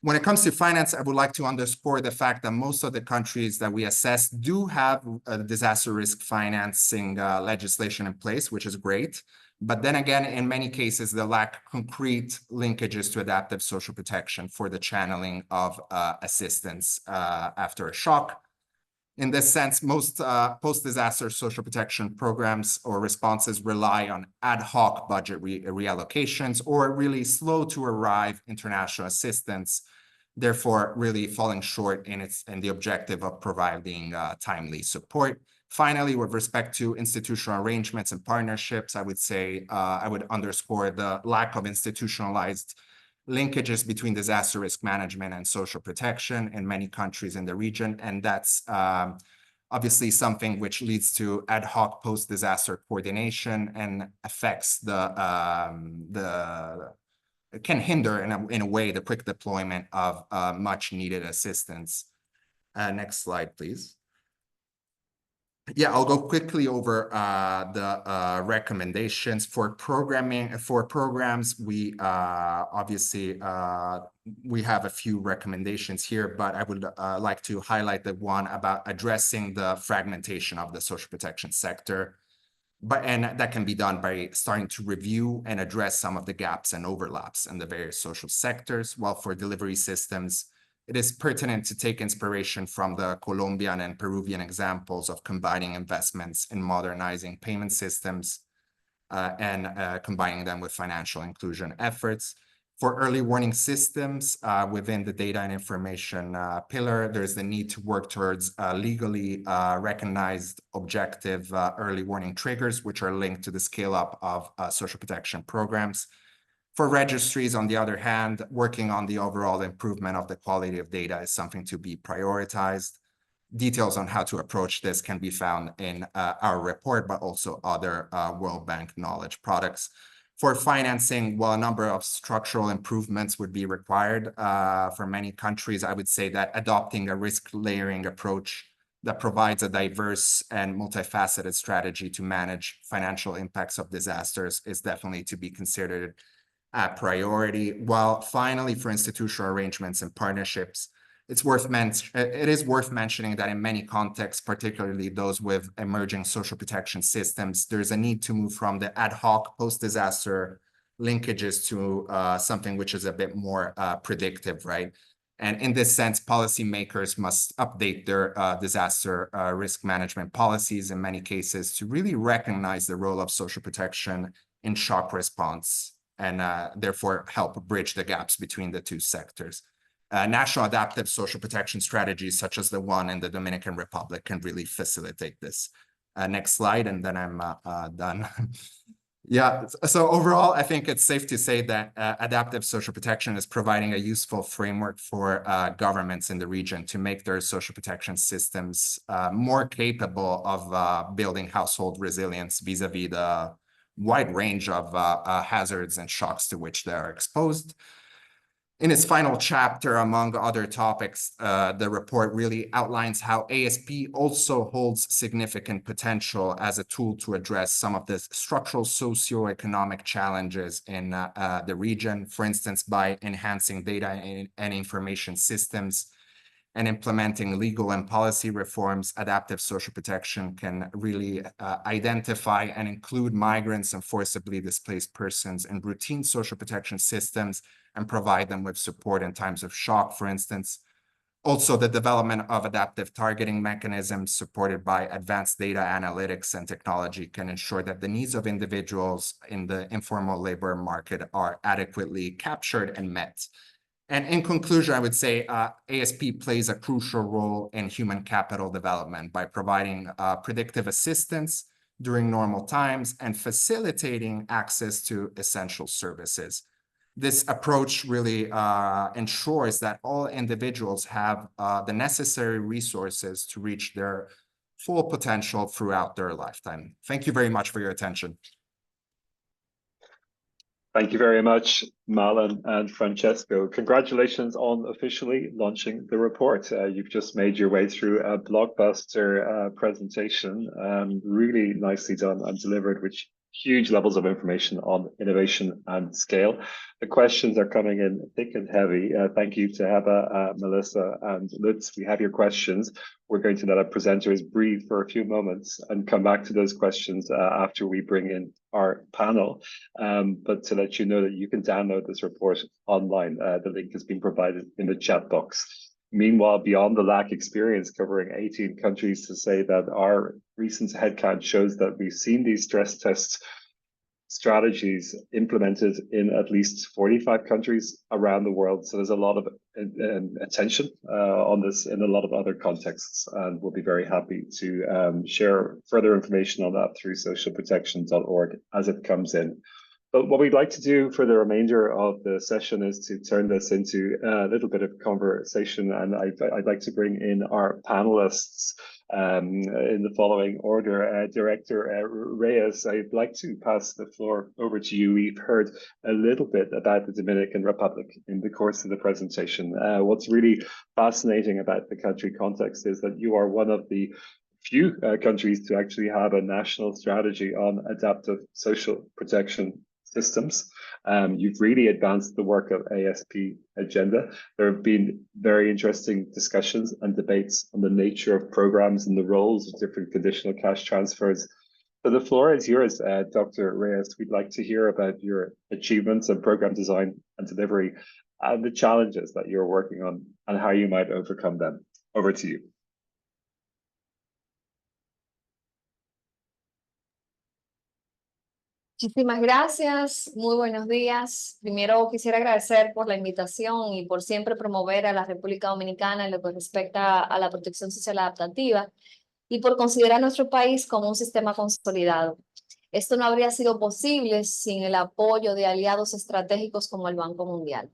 When it comes to finance, I would like to underscore the fact that most of the countries that we assess do have disaster risk financing legislation in place, which is great. But then again, in many cases, they lack concrete linkages to adaptive social protection for the channeling of assistance after a shock. In this sense, most post-disaster social protection programs or responses rely on ad hoc budget reallocations or really slow to arrive international assistance, therefore really falling short in the objective of providing timely support. Finally, with respect to institutional arrangements and partnerships, I would say I would underscore the lack of institutionalized linkages between disaster risk management and social protection in many countries in the region. And that's obviously something which leads to ad hoc post-disaster coordination and affects can hinder in a way the quick deployment of much needed assistance. Next slide, please. Yeah, I'll go quickly over the recommendations for programming. For programs, we obviously we have a few recommendations here, but I would like to highlight the one about addressing the fragmentation of the social protection sector. And that can be done by starting to review and address some of the gaps and overlaps in the various social sectors. While for delivery systems, it is pertinent to take inspiration from the Colombian and Peruvian examples of combining investments in modernizing payment systems and combining them with financial inclusion efforts. For early warning systems within the data and information pillar, there's the need to work towards legally recognized objective early warning triggers, which are linked to the scale up of social protection programs. For registries, on the other hand, working on the overall improvement of the quality of data is something to be prioritized. Details on how to approach this can be found in our report, but also other World Bank knowledge products. For financing, while a number of structural improvements would be required for many countries, I would say that adopting a risk layering approach that provides a diverse and multifaceted strategy to manage financial impacts of disasters is definitely to be considered a priority. While finally, for institutional arrangements and partnerships, it is worth mentioning that in many contexts, particularly those with emerging social protection systems, there's a need to move from the ad hoc post-disaster linkages to something which is a bit more predictive, right? And in this sense, policymakers must update their disaster risk management policies in many cases to really recognize the role of social protection in shock response and therefore help bridge the gaps between the two sectors. National adaptive social protection strategies, such as the one in the Dominican Republic, can really facilitate this. Next slide, and then I'm done. Yeah, so overall, I think it's safe to say that adaptive social protection is providing a useful framework for governments in the region to make their social protection systems more capable of building household resilience vis-a-vis the wide range of hazards and shocks to which they are exposed. In its final chapter, among other topics, the report really outlines how ASP also holds significant potential as a tool to address some of the structural socio-economic challenges in the region, for instance, by enhancing data and information systems and implementing legal and policy reforms. Adaptive social protection can really identify and include migrants and forcibly displaced persons in routine social protection systems and provide them with support in times of shock, for instance. Also, the development of adaptive targeting mechanisms supported by advanced data analytics and technology can ensure that the needs of individuals in the informal labor market are adequately captured and met. And in conclusion, I would say ASP plays a crucial role in human capital development by providing predictive assistance during normal times and facilitating access to essential services. This approach really ensures that all individuals have the necessary resources to reach their full potential throughout their lifetime. Thank you very much for your attention. Thank you very much, Malin and Francesco. Congratulations on officially launching the report. You've just made your way through a blockbuster presentation, really nicely done and delivered with huge levels of information on innovation and scale. The questions are coming in thick and heavy. Thank you to Heba, Melissa, and Lutz. We have your questions. We're going to let our presenters breathe for a few moments and come back to those questions after we bring in our panel. But to let you know that you can download this report online. The link has been provided in the chat box. Meanwhile, beyond the LAC experience covering 18 countries, to say that our recent headcount shows that we've seen these stress test strategies implemented in at least 45 countries around the world. So there's a lot of attention on this in a lot of other contexts, and we'll be very happy to share further information on that through socialprotection.org as it comes in. But what we'd like to do for the remainder of the session is to turn this into a little bit of conversation, and I'd like to bring in our panelists in the following order. Director Reyes, I'd like to pass the floor over to you. We've heard a little bit about the Dominican Republic in the course of the presentation. What's really fascinating about the country context is that you are one of the few countries to actually have a national strategy on adaptive social protection systems. You've really advanced the work of ASP agenda. There have been very interesting discussions and debates on the nature of programs and the roles of different conditional cash transfers. So the floor is yours, Dr. Reyes. We'd like to hear about your achievements in program design and delivery and the challenges that you're working on and how you might overcome them. Over to you. Muchísimas gracias, muy buenos días. Primero quisiera agradecer por la invitación y por siempre promover a la República Dominicana en lo que respecta a la protección social adaptativa y por considerar nuestro país como un sistema consolidado. Esto no habría sido posible sin el apoyo de aliados estratégicos como el Banco Mundial.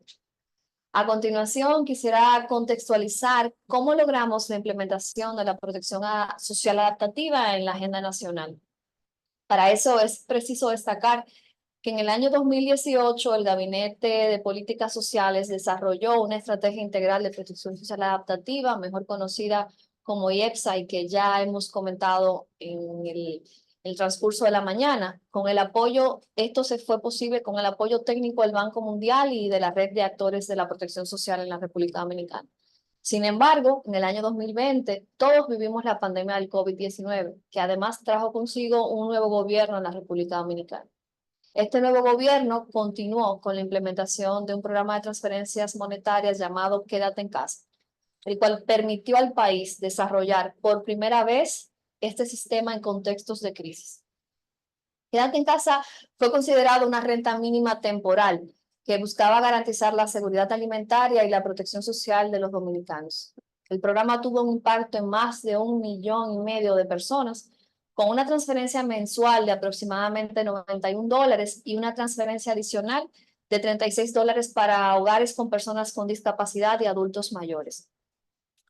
A continuación, quisiera contextualizar cómo logramos la implementación de la protección social adaptativa en la agenda nacional. Para eso es preciso destacar que en el año 2018 el Gabinete de Políticas Sociales desarrolló una estrategia integral de protección social adaptativa, mejor conocida como IEPSA, y que ya hemos comentado en el transcurso de la mañana. Con el apoyo, esto se fue posible con el apoyo técnico del Banco Mundial y de la red de actores de la protección social en la República Dominicana. Sin embargo, en el año 2020, todos vivimos la pandemia del COVID-19, que además trajo consigo un nuevo gobierno en la República Dominicana. Este nuevo gobierno continuó con la implementación de un programa de transferencias monetarias llamado Quédate en Casa, el cual permitió al país desarrollar por primera vez este sistema en contextos de crisis. Quédate en Casa fue considerado una renta mínima temporal que buscaba garantizar la seguridad alimentaria y la protección social de los dominicanos. El programa tuvo un impacto en más de 1,5 millones de personas, con una transferencia mensual de aproximadamente $91 y una transferencia adicional de $36 para hogares con personas con discapacidad y adultos mayores.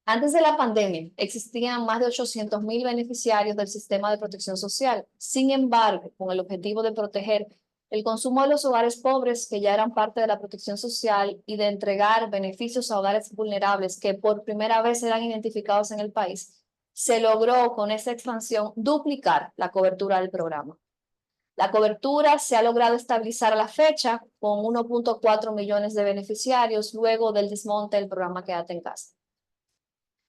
Antes de la pandemia, existían más de 800,000 beneficiarios del sistema de protección social. Sin embargo, con el objetivo de proteger el consumo de los hogares pobres, que ya eran parte de la protección social, y de entregar beneficios a hogares vulnerables que por primera vez eran identificados en el país, se logró con esta expansión duplicar la cobertura del programa. La cobertura se ha logrado estabilizar a la fecha con 1,4 millones de beneficiarios luego del desmonte del programa Quédate en Casa.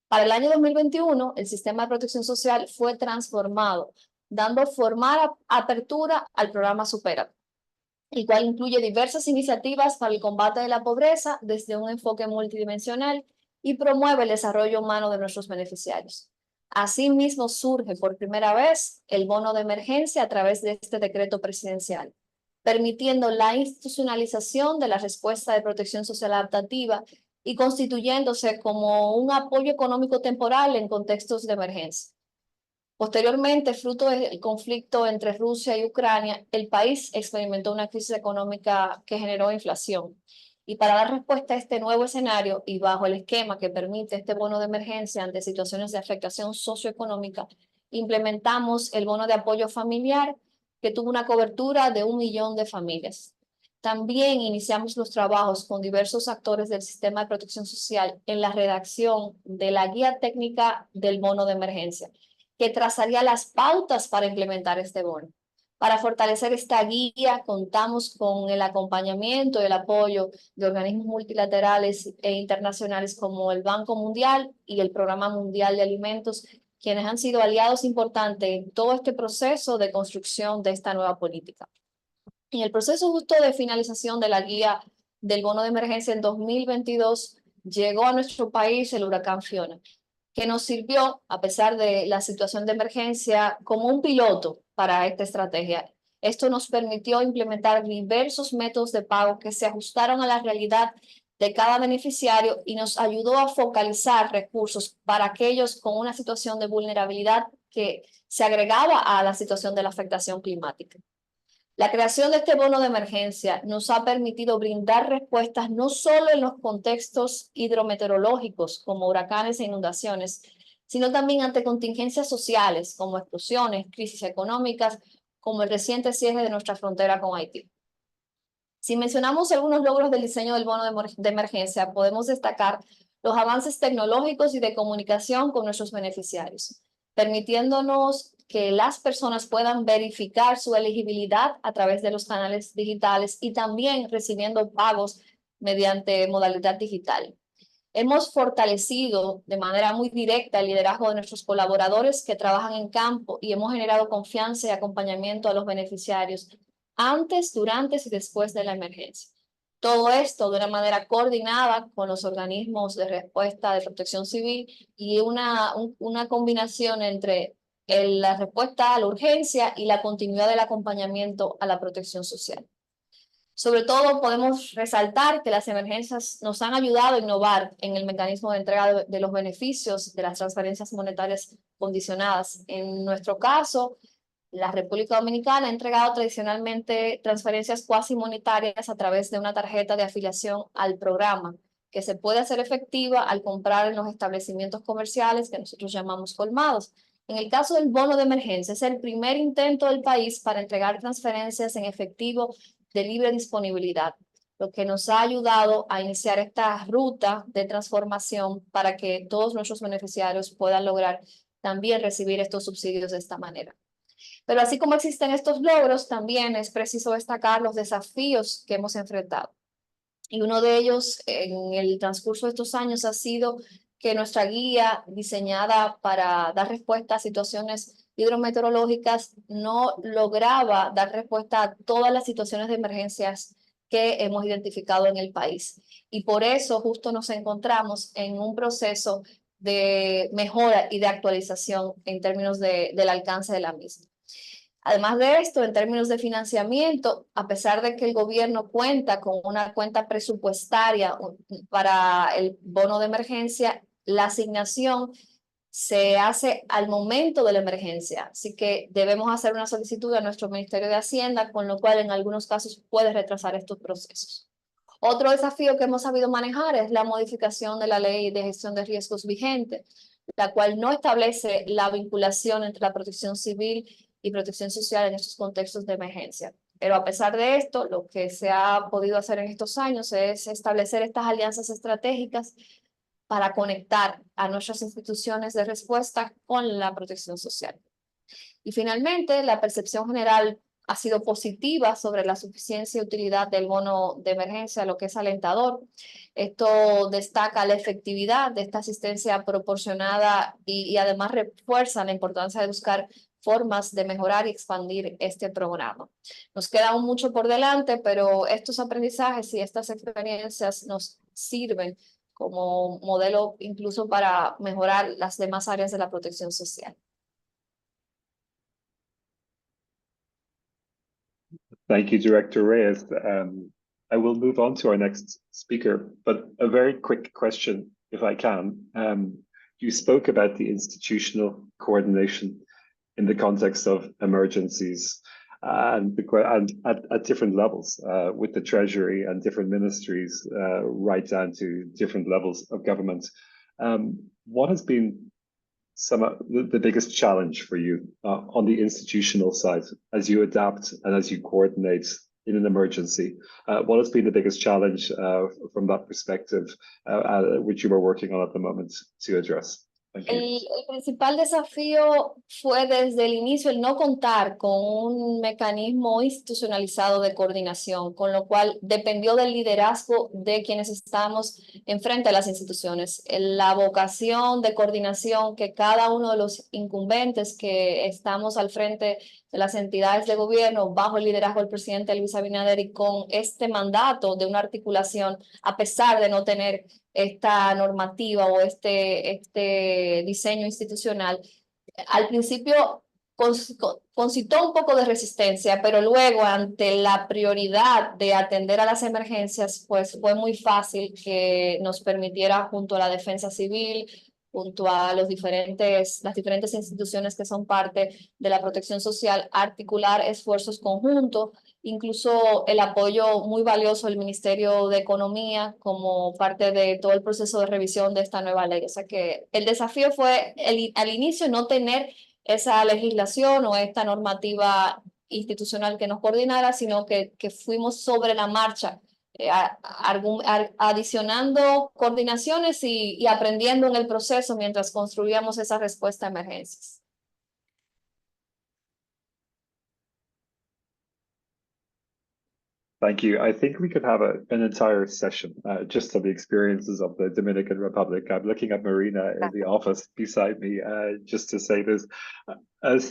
Para el año 2021, el sistema de protección social fue transformado, dando formal apertura al programa Supera, el cual incluye diversas iniciativas para el combate de la pobreza desde un enfoque multidimensional y promueve el desarrollo humano de nuestros beneficiarios. Asimismo, surge por primera vez el bono de emergencia a través de este decreto presidencial, permitiendo la institucionalización de la respuesta de protección social adaptativa y constituyéndose como un apoyo económico temporal en contextos de emergencia. Posteriormente, fruto del conflicto entre Rusia y Ucrania, el país experimentó una crisis económica que generó inflación. Y para dar respuesta a este nuevo escenario y bajo el esquema que permite este bono de emergencia ante situaciones de afectación socioeconómica, implementamos el bono de apoyo familiar, que tuvo una cobertura de 1 millón de familias. También iniciamos los trabajos con diversos actores del sistema de protección social en la redacción de la guía técnica del bono de emergencia, que trazaría las pautas para implementar este bono. Para fortalecer esta guía, contamos con el acompañamiento y el apoyo de organismos multilaterales e internacionales como el Banco Mundial y el Programa Mundial de Alimentos, quienes han sido aliados importantes en todo este proceso de construcción de esta nueva política. En el proceso justo de finalización de la guía del bono de emergencia en 2022, llegó a nuestro país el huracán Fiona, que nos sirvió, a pesar de la situación de emergencia, como un piloto para esta estrategia. Esto nos permitió implementar diversos métodos de pago que se ajustaron a la realidad de cada beneficiario y nos ayudó a focalizar recursos para aquellos con una situación de vulnerabilidad que se agregaba a la situación de la afectación climática. La creación de este bono de emergencia nos ha permitido brindar respuestas no solo en los contextos hidrometeorológicos como huracanes e inundaciones, sino también ante contingencias sociales como explosiones, crisis económicas, como el reciente cierre de nuestra frontera con Haití. Si mencionamos algunos logros del diseño del bono de emergencia, podemos destacar los avances tecnológicos y de comunicación con nuestros beneficiarios, permitiéndonos que las personas puedan verificar su elegibilidad a través de los canales digitales y también recibiendo pagos mediante modalidad digital. Hemos fortalecido de manera muy directa el liderazgo de nuestros colaboradores que trabajan en campo y hemos generado confianza y acompañamiento a los beneficiarios antes, durante y después de la emergencia. Todo esto de una manera coordinada con los organismos de respuesta de protección civil y una combinación entre la respuesta a la urgencia y la continuidad del acompañamiento a la protección social. Sobre todo, podemos resaltar que las emergencias nos han ayudado a innovar en el mecanismo de entrega de los beneficios de las transferencias monetarias condicionadas. En nuestro caso, la República Dominicana ha entregado tradicionalmente transferencias cuasi monetarias a través de una tarjeta de afiliación al programa, que se puede hacer efectiva al comprar en los establecimientos comerciales que nosotros llamamos colmados. En el caso del bono de emergencia, es el primer intento del país para entregar transferencias en efectivo de libre disponibilidad, lo que nos ha ayudado a iniciar esta ruta de transformación para que todos nuestros beneficiarios puedan lograr también recibir estos subsidios de esta manera. Pero así como existen estos logros, también es preciso destacar los desafíos que hemos enfrentado. Y uno de ellos en el transcurso de estos años ha sido que nuestra guía diseñada para dar respuesta a situaciones hidrometeorológicas no lograba dar respuesta a todas las situaciones de emergencias que hemos identificado en el país. Y por eso justo nos encontramos en un proceso de mejora y de actualización en términos del alcance de la misma. Además de esto, en términos de financiamiento, a pesar de que el gobierno cuenta con una cuenta presupuestaria para el bono de emergencia, la asignación se hace al momento de la emergencia. Así que debemos hacer una solicitud a nuestro Ministerio de Hacienda, con lo cual en algunos casos puede retrasar estos procesos. Otro desafío que hemos sabido manejar es la modificación de la Ley de Gestión de Riesgos vigente, la cual no establece la vinculación entre la protección civil y protección social en estos contextos de emergencia. Pero a pesar de esto, lo que se ha podido hacer en estos años es establecer estas alianzas estratégicas para conectar a nuestras instituciones de respuesta con la protección social. Y finalmente, la percepción general ha sido positiva sobre la suficiencia y utilidad del bono de emergencia, lo que es alentador. Esto destaca la efectividad de esta asistencia proporcionada y además refuerza la importancia de buscar formas de mejorar y expandir este programa. Nos queda aún mucho por delante, pero estos aprendizajes y estas experiencias nos sirven como modelo incluso para mejorar las demás áreas de la protección social. Thank you, Director Reyes. I will move on to our next speaker, but a very quick question, if I can. You spoke about the institutional coordination in the context of emergencies and at different levels with the Treasury and different ministries right down to different levels of government. What has been some of the biggest challenge for you on the institutional side as you adapt and as you coordinate in an emergency? What has been the biggest challenge from that perspective, which you are working on at the moment to address? Thank you. El principal desafío fue desde el inicio el no contar con un mecanismo institucionalizado de coordinación, con lo cual dependió del liderazgo de quienes estamos enfrente a las instituciones. La vocación de coordinación que cada uno de los incumbentes que estamos al frente de las entidades de gobierno bajo el liderazgo del presidente Luis Abinader y con este mandato de una articulación, a pesar de no tener esta normativa o este diseño institucional, al principio concitó un poco de resistencia, pero luego ante la prioridad de atender a las emergencias, pues fue muy fácil que nos permitiera junto a la defensa civil, junto a las diferentes instituciones que son parte de la protección social, articular esfuerzos conjuntos, incluso el apoyo muy valioso del Ministerio de Economía como parte de todo el proceso de revisión de esta nueva ley. O sea que el desafío fue al inicio no tener esa legislación o esta normativa institucional que nos coordinara, sino que fuimos sobre la marcha, adicionando coordinaciones y aprendiendo en el proceso mientras construíamos esa respuesta a emergencias. Thank you. I think we could have an entire session just on the experiences of the Dominican Republic. I'm looking at Marina in the office beside me just to say there's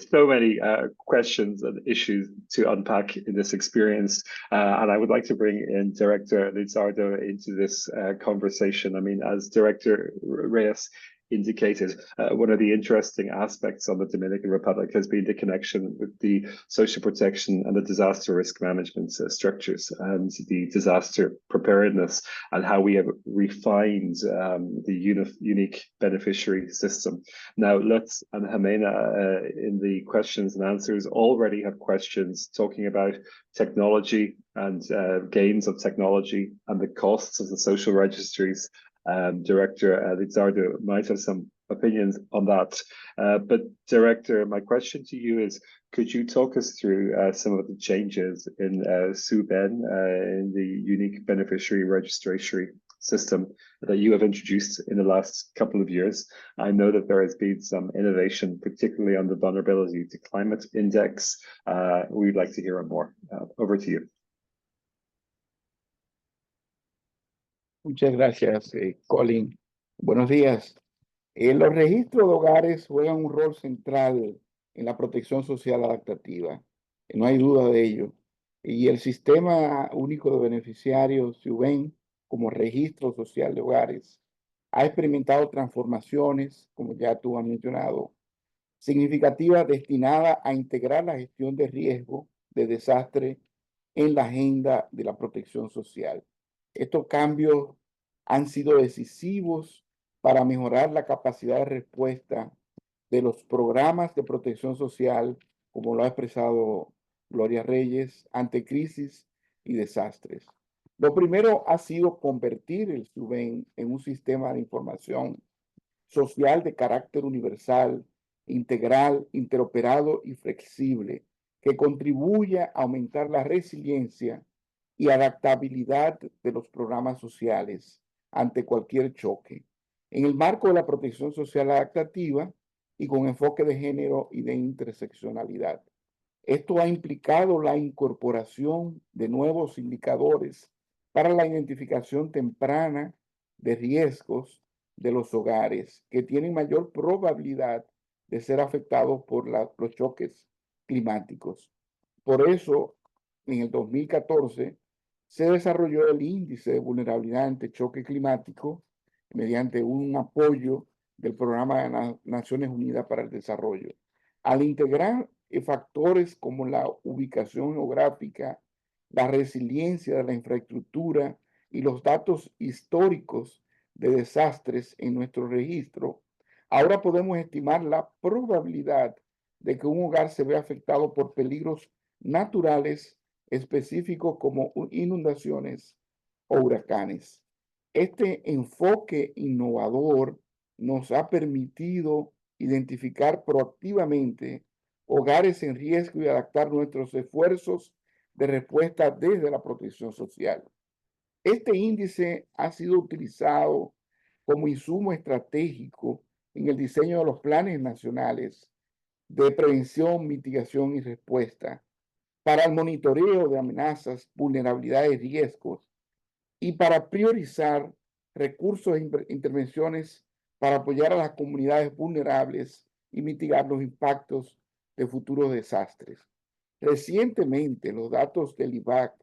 so many questions and issues to unpack in this experience. And I would like to bring in Director Lizardo into this conversation. I mean, as Director Reyes indicated, one of the interesting aspects of the Dominican Republic has been the connection with the social protection and the disaster risk management structures and the disaster preparedness, and how we have refined the unique beneficiary system. Now, Lutz and Jimena in the questions and answers already have questions talking about technology and gains of technology and the costs of the social registries. Director Lizardo might have some opinions on that. But Director, my question to you is, could you talk us through some of the changes in SUBEN, in the unique beneficiary registration system that you have introduced in the last couple of years? I know that there has been some innovation, particularly on the vulnerability to climate index. We'd like to hear more. Over to you. Muchas gracias, Colin. Buenos días. Los registros de hogares juegan un rol central en la protección social adaptativa. No hay duda de ello. Y el Sistema Único de Beneficiarios, SUBEN, como registro social de hogares, ha experimentado transformaciones, como ya tú has mencionado, significativas destinadas a integrar la gestión de riesgo de desastre en la agenda de la protección social. Estos cambios han sido decisivos para mejorar la capacidad de respuesta de los programas de protección social, como lo ha expresado Gloria Reyes, ante crisis y desastres. Lo primero ha sido convertir el SUBEN en un sistema de información social de carácter universal, integral, interoperado y flexible, que contribuya a aumentar la resiliencia y adaptabilidad de los programas sociales ante cualquier choque, en el marco de la protección social adaptativa y con enfoque de género y de interseccionalidad. Esto ha implicado la incorporación de nuevos indicadores para la identificación temprana de riesgos de los hogares que tienen mayor probabilidad de ser afectados por los choques climáticos. Por eso, en el 2014, se desarrolló el índice de vulnerabilidad ante choque climático mediante un apoyo del Programa de Naciones Unidas para el Desarrollo. Al integrar factores como la ubicación geográfica, la resiliencia de la infraestructura y los datos históricos de desastres en nuestro registro, ahora podemos estimar la probabilidad de que un hogar se vea afectado por peligros naturales específicos como inundaciones o huracanes. Este enfoque innovador nos ha permitido identificar proactivamente hogares en riesgo y adaptar nuestros esfuerzos de respuesta desde la protección social. Este índice ha sido utilizado como insumo estratégico en el diseño de los planes nacionales de prevención, mitigación y respuesta, para el monitoreo de amenazas, vulnerabilidades y riesgos, y para priorizar recursos e intervenciones para apoyar a las comunidades vulnerables y mitigar los impactos de futuros desastres. Recientemente, los datos del IVAC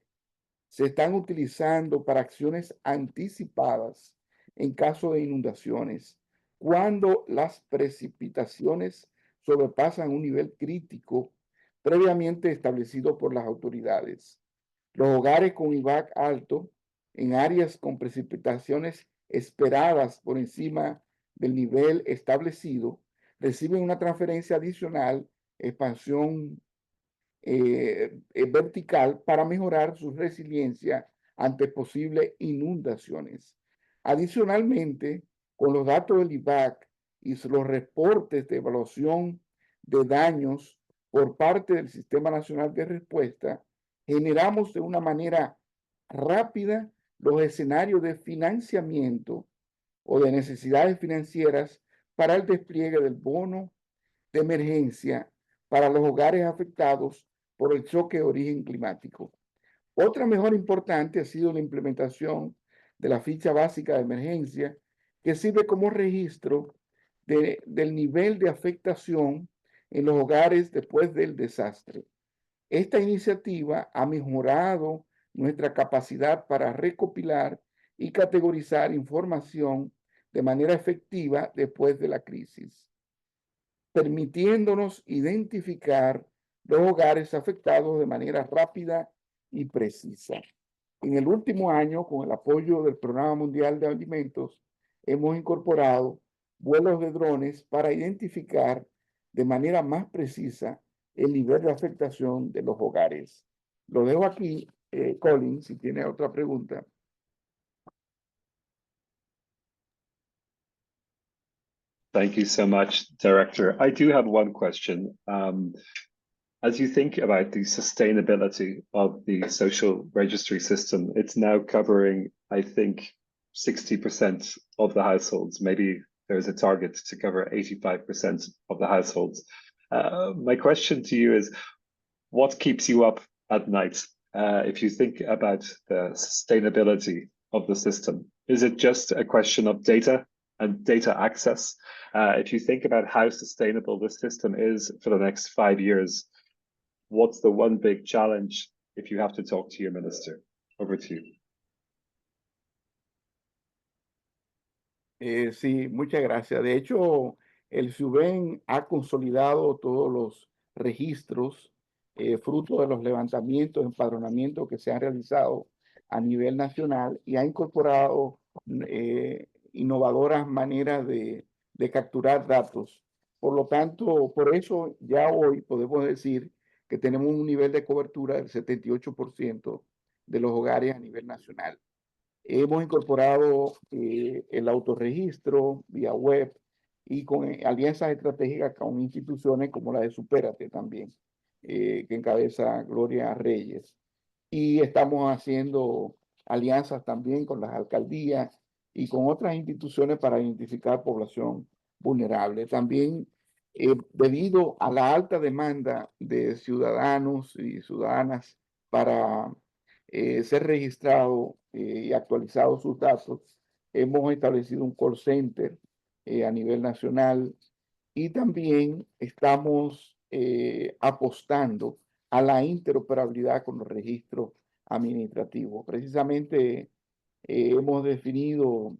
se están utilizando para acciones anticipadas en caso de inundaciones, cuando las precipitaciones sobrepasan un nivel crítico previamente establecido por las autoridades. Los hogares con IVAC alto en áreas con precipitaciones esperadas por encima del nivel establecido reciben una transferencia adicional, expansión vertical, para mejorar su resiliencia ante posibles inundaciones. Adicionalmente, con los datos del IVAC y los reportes de evaluación de daños por parte del Sistema Nacional de Respuesta, generamos de una manera rápida los escenarios de financiamiento o de necesidades financieras para el despliegue del bono de emergencia para los hogares afectados por el choque de origen climático. Otra mejora importante ha sido la implementación de la ficha básica de emergencia, que sirve como registro del nivel de afectación en los hogares después del desastre. Esta iniciativa ha mejorado nuestra capacidad para recopilar y categorizar información de manera efectiva después de la crisis, permitiéndonos identificar los hogares afectados de manera rápida y precisa. En el último año, con el apoyo del Programa Mundial de Alimentos, hemos incorporado vuelos de drones para identificar de manera más precisa el nivel de afectación de los hogares. Lo dejo aquí, Colin, si tiene otra pregunta. Thank you so much, Director. I do have one question. As you think about the sustainability of the social registry system, it's now covering, I think, 60% of the households. Maybe there's a target to cover 85% of the households. My question to you is, what keeps you up at night if you think about the sustainability of the system? Is it just a question of data and data access? If you think about how sustainable this system is for the next 5 years, what's the one big challenge if you have to talk to your minister? Over to you. Sí, muchas gracias. De hecho, el SUBEN ha consolidado todos los registros fruto de los levantamientos, empadronamientos que se han realizado a nivel nacional, y ha incorporado innovadoras maneras de capturar datos. Por lo tanto, por eso ya hoy podemos decir que tenemos un nivel de cobertura del 78% de los hogares a nivel nacional. Hemos incorporado el autorregistro vía web y con alianzas estratégicas con instituciones como la de Supérate también, que encabeza Gloria Reyes. Y estamos haciendo alianzas también con las alcaldías y con otras instituciones para identificar población vulnerable. También, debido a la alta demanda de ciudadanos y ciudadanas para ser registrado y actualizado sus datos, hemos establecido un call center a nivel nacional, y también estamos apostando a la interoperabilidad con los registros administrativos. Precisamente hemos definido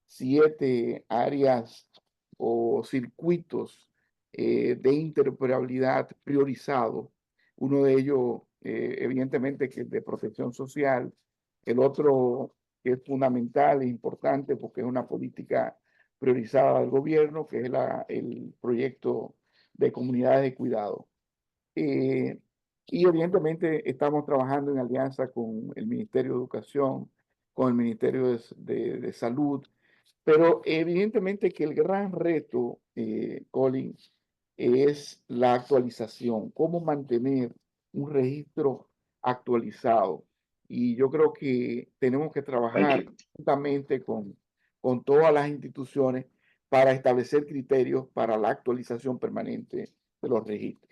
7 áreas o circuitos de interoperabilidad priorizados. Uno de ellos, evidentemente, que es de protección social. El otro, que es fundamental e importante porque es una política priorizada del gobierno, que es el proyecto de comunidades de cuidado. Y evidentemente estamos trabajando en alianza con el Ministerio de Educación, con el Ministerio de Salud, pero evidentemente que el gran reto, Colin, es la actualización, cómo mantener un registro actualizado. Y yo creo que tenemos que trabajar juntamente con todas las instituciones para establecer criterios para la actualización permanente de los registros.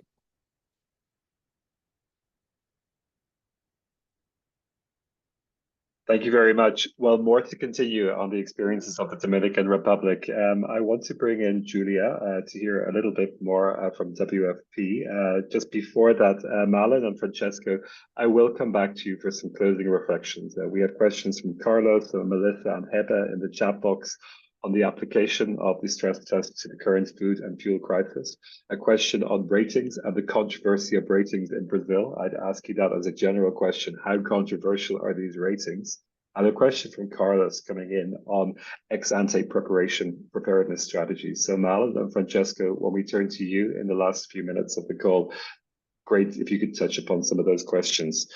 Thank you very much. Well, more to continue on the experiences of the Dominican Republic. I want to bring in Julia to hear a little bit more from WFP. Just before that, Malin and Francesco, I will come back to you for some closing reflections. We have questions from Carlos, Melissa, and Heba in the chat box on the application of the stress test to the current food and fuel crisis. A question on ratings and the controversy of ratings in Brazil. I'd ask you that as a general question. How controversial are these ratings? And a question from Carlos coming in on ex-ante preparedness strategies. So Malin and Francesco, when we turn to you in the last few minutes of the call, great if you could touch upon some of those questions.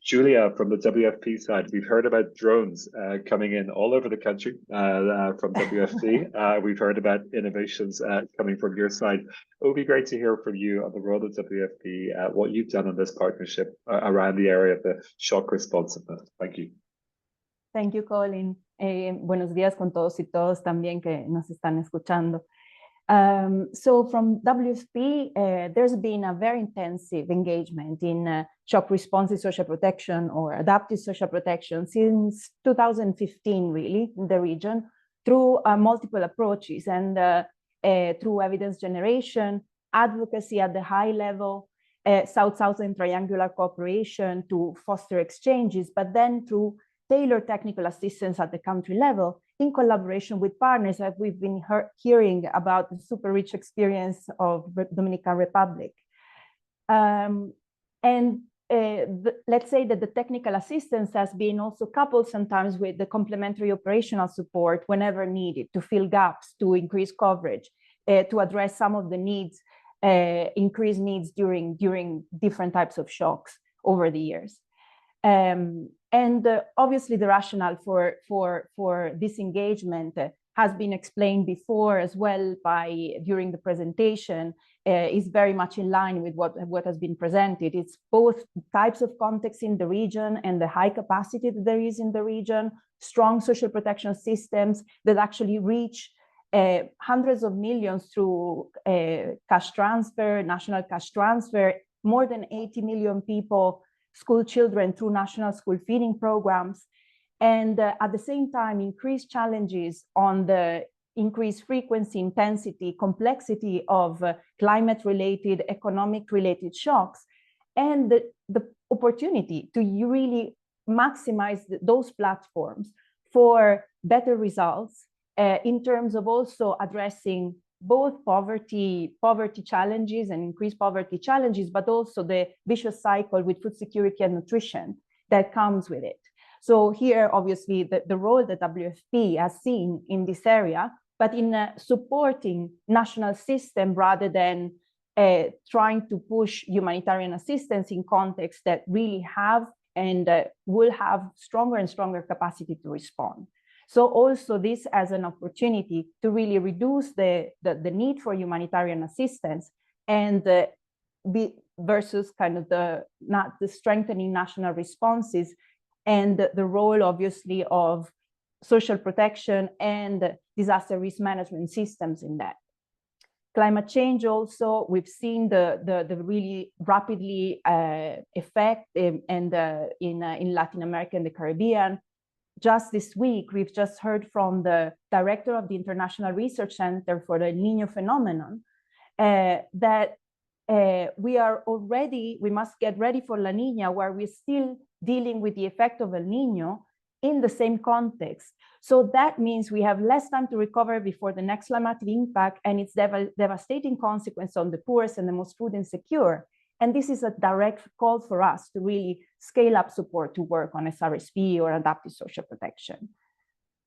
Julia, from the WFP side, we've heard about drones coming in all over the country from WFP. We've heard about innovations coming from your side. It would be great to hear from you on the role of WFP, what you've done in this partnership around the area of the shock responsiveness. Thank you. Thank you, Colin. Buenos días con todos y todas también que nos están escuchando. So from WFP, there's been a very intensive engagement in shock responsive social protection or adaptive social protection since 2015, really, in the region, through multiple approaches and through evidence generation, advocacy at the high level, South-Southern triangular cooperation to foster exchanges, but then through tailored technical assistance at the country level in collaboration with partners that we've been hearing about the super rich experience of the Dominican Republic. Let's say that the technical assistance has been also coupled sometimes with the complementary operational support whenever needed to fill gaps, to increase coverage, to address some of the needs, increased needs during different types of shocks over the years. Obviously the rationale for this engagement has been explained before as well during the presentation, is very much in line with what has been presented. It's both types of context in the region and the high capacity that there is in the region, strong social protection systems that actually reach hundreds of millions through cash transfer, national cash transfer, more than 80 million people, school children through national school feeding programs, and at the same time increased challenges on the increased frequency, intensity, complexity of climate-related, economic-related shocks, and the opportunity to really maximize those platforms for better results in terms of also addressing both poverty challenges and increased poverty challenges, but also the vicious cycle with food security and nutrition that comes with it. So here, obviously, the role that WFP has seen in this area, but in supporting national system rather than trying to push humanitarian assistance in contexts that really have and will have stronger and stronger capacity to respond. So also this as an opportunity to really reduce the need for humanitarian assistance and versus kind of the strengthening national responses and the role obviously of social protection and disaster risk management systems in that. Climate change also, we've seen the really rapidly effect in Latin America and the Caribbean. Just this week, we've just heard from the director of the International Research Center for the El Niño phenomenon that we must get ready for La Niña, where we're still dealing with the effect of El Niño in the same context. So that means we have less time to recover before the next climatic impact and its devastating consequence on the poorest and the most food insecure. And this is a direct call for us to really scale up support to work on SRSP or adaptive social protection.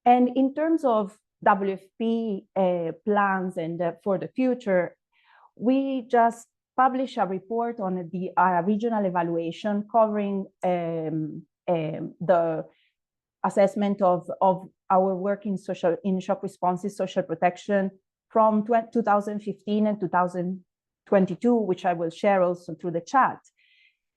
And in terms of WFP plans and for the future, we just published a report on the regional evaluation covering the assessment of our work in shock responses, social protection from 2015 and 2022, which I will share also through the chat,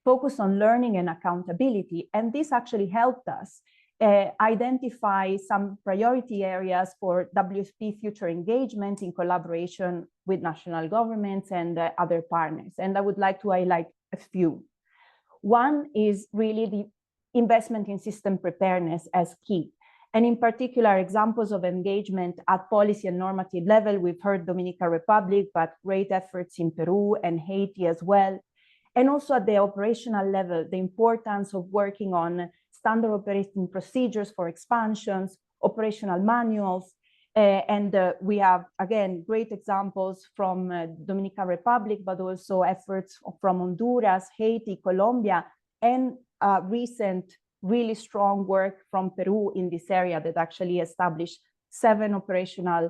focus on learning and accountability. And this actually helped us identify some priority areas for WSP future engagement in collaboration with national governments and other partners. And I would like to highlight a few. One is really the investment in system preparedness as key. And in particular, examples of engagement at policy and normative level, we've heard Dominican Republic, but great efforts in Peru and Haiti as well. And also at the operational level, the importance of working on standard operating procedures for expansions, operational manuals, and we have, again, great examples from Dominican Republic, but also efforts from Honduras, Haiti, Colombia, and recent really strong work from Peru in this area that actually established 7 operational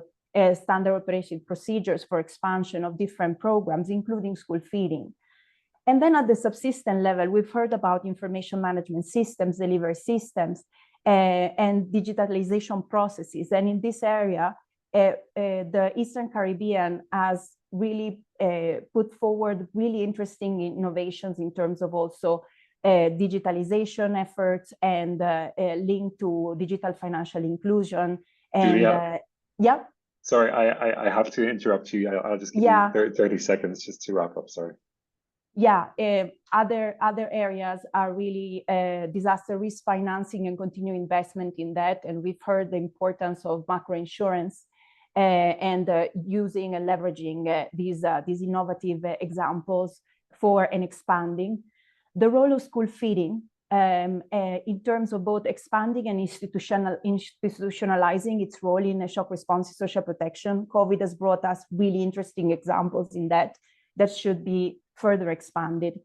standard operation procedures for expansion of different programs, including school feeding. And then at the subsystem level, we've heard about information management systems, delivery systems, and digitalization processes. And in this area, the Eastern Caribbean has really put forward really interesting innovations in terms of also digitalization efforts and linked to digital financial inclusion. And Julia, yeah. Sorry, I have to interrupt you. I'll just give you 30 seconds just to wrap up. Sorry. Yeah, other areas are really disaster risk financing and continued investment in that. And we've heard the importance of macro insurance and using and leveraging these innovative examples for and expanding. The role of school feeding in terms of both expanding and institutionalizing its role in shock response social protection. COVID has brought us really interesting examples in that should be further expanded.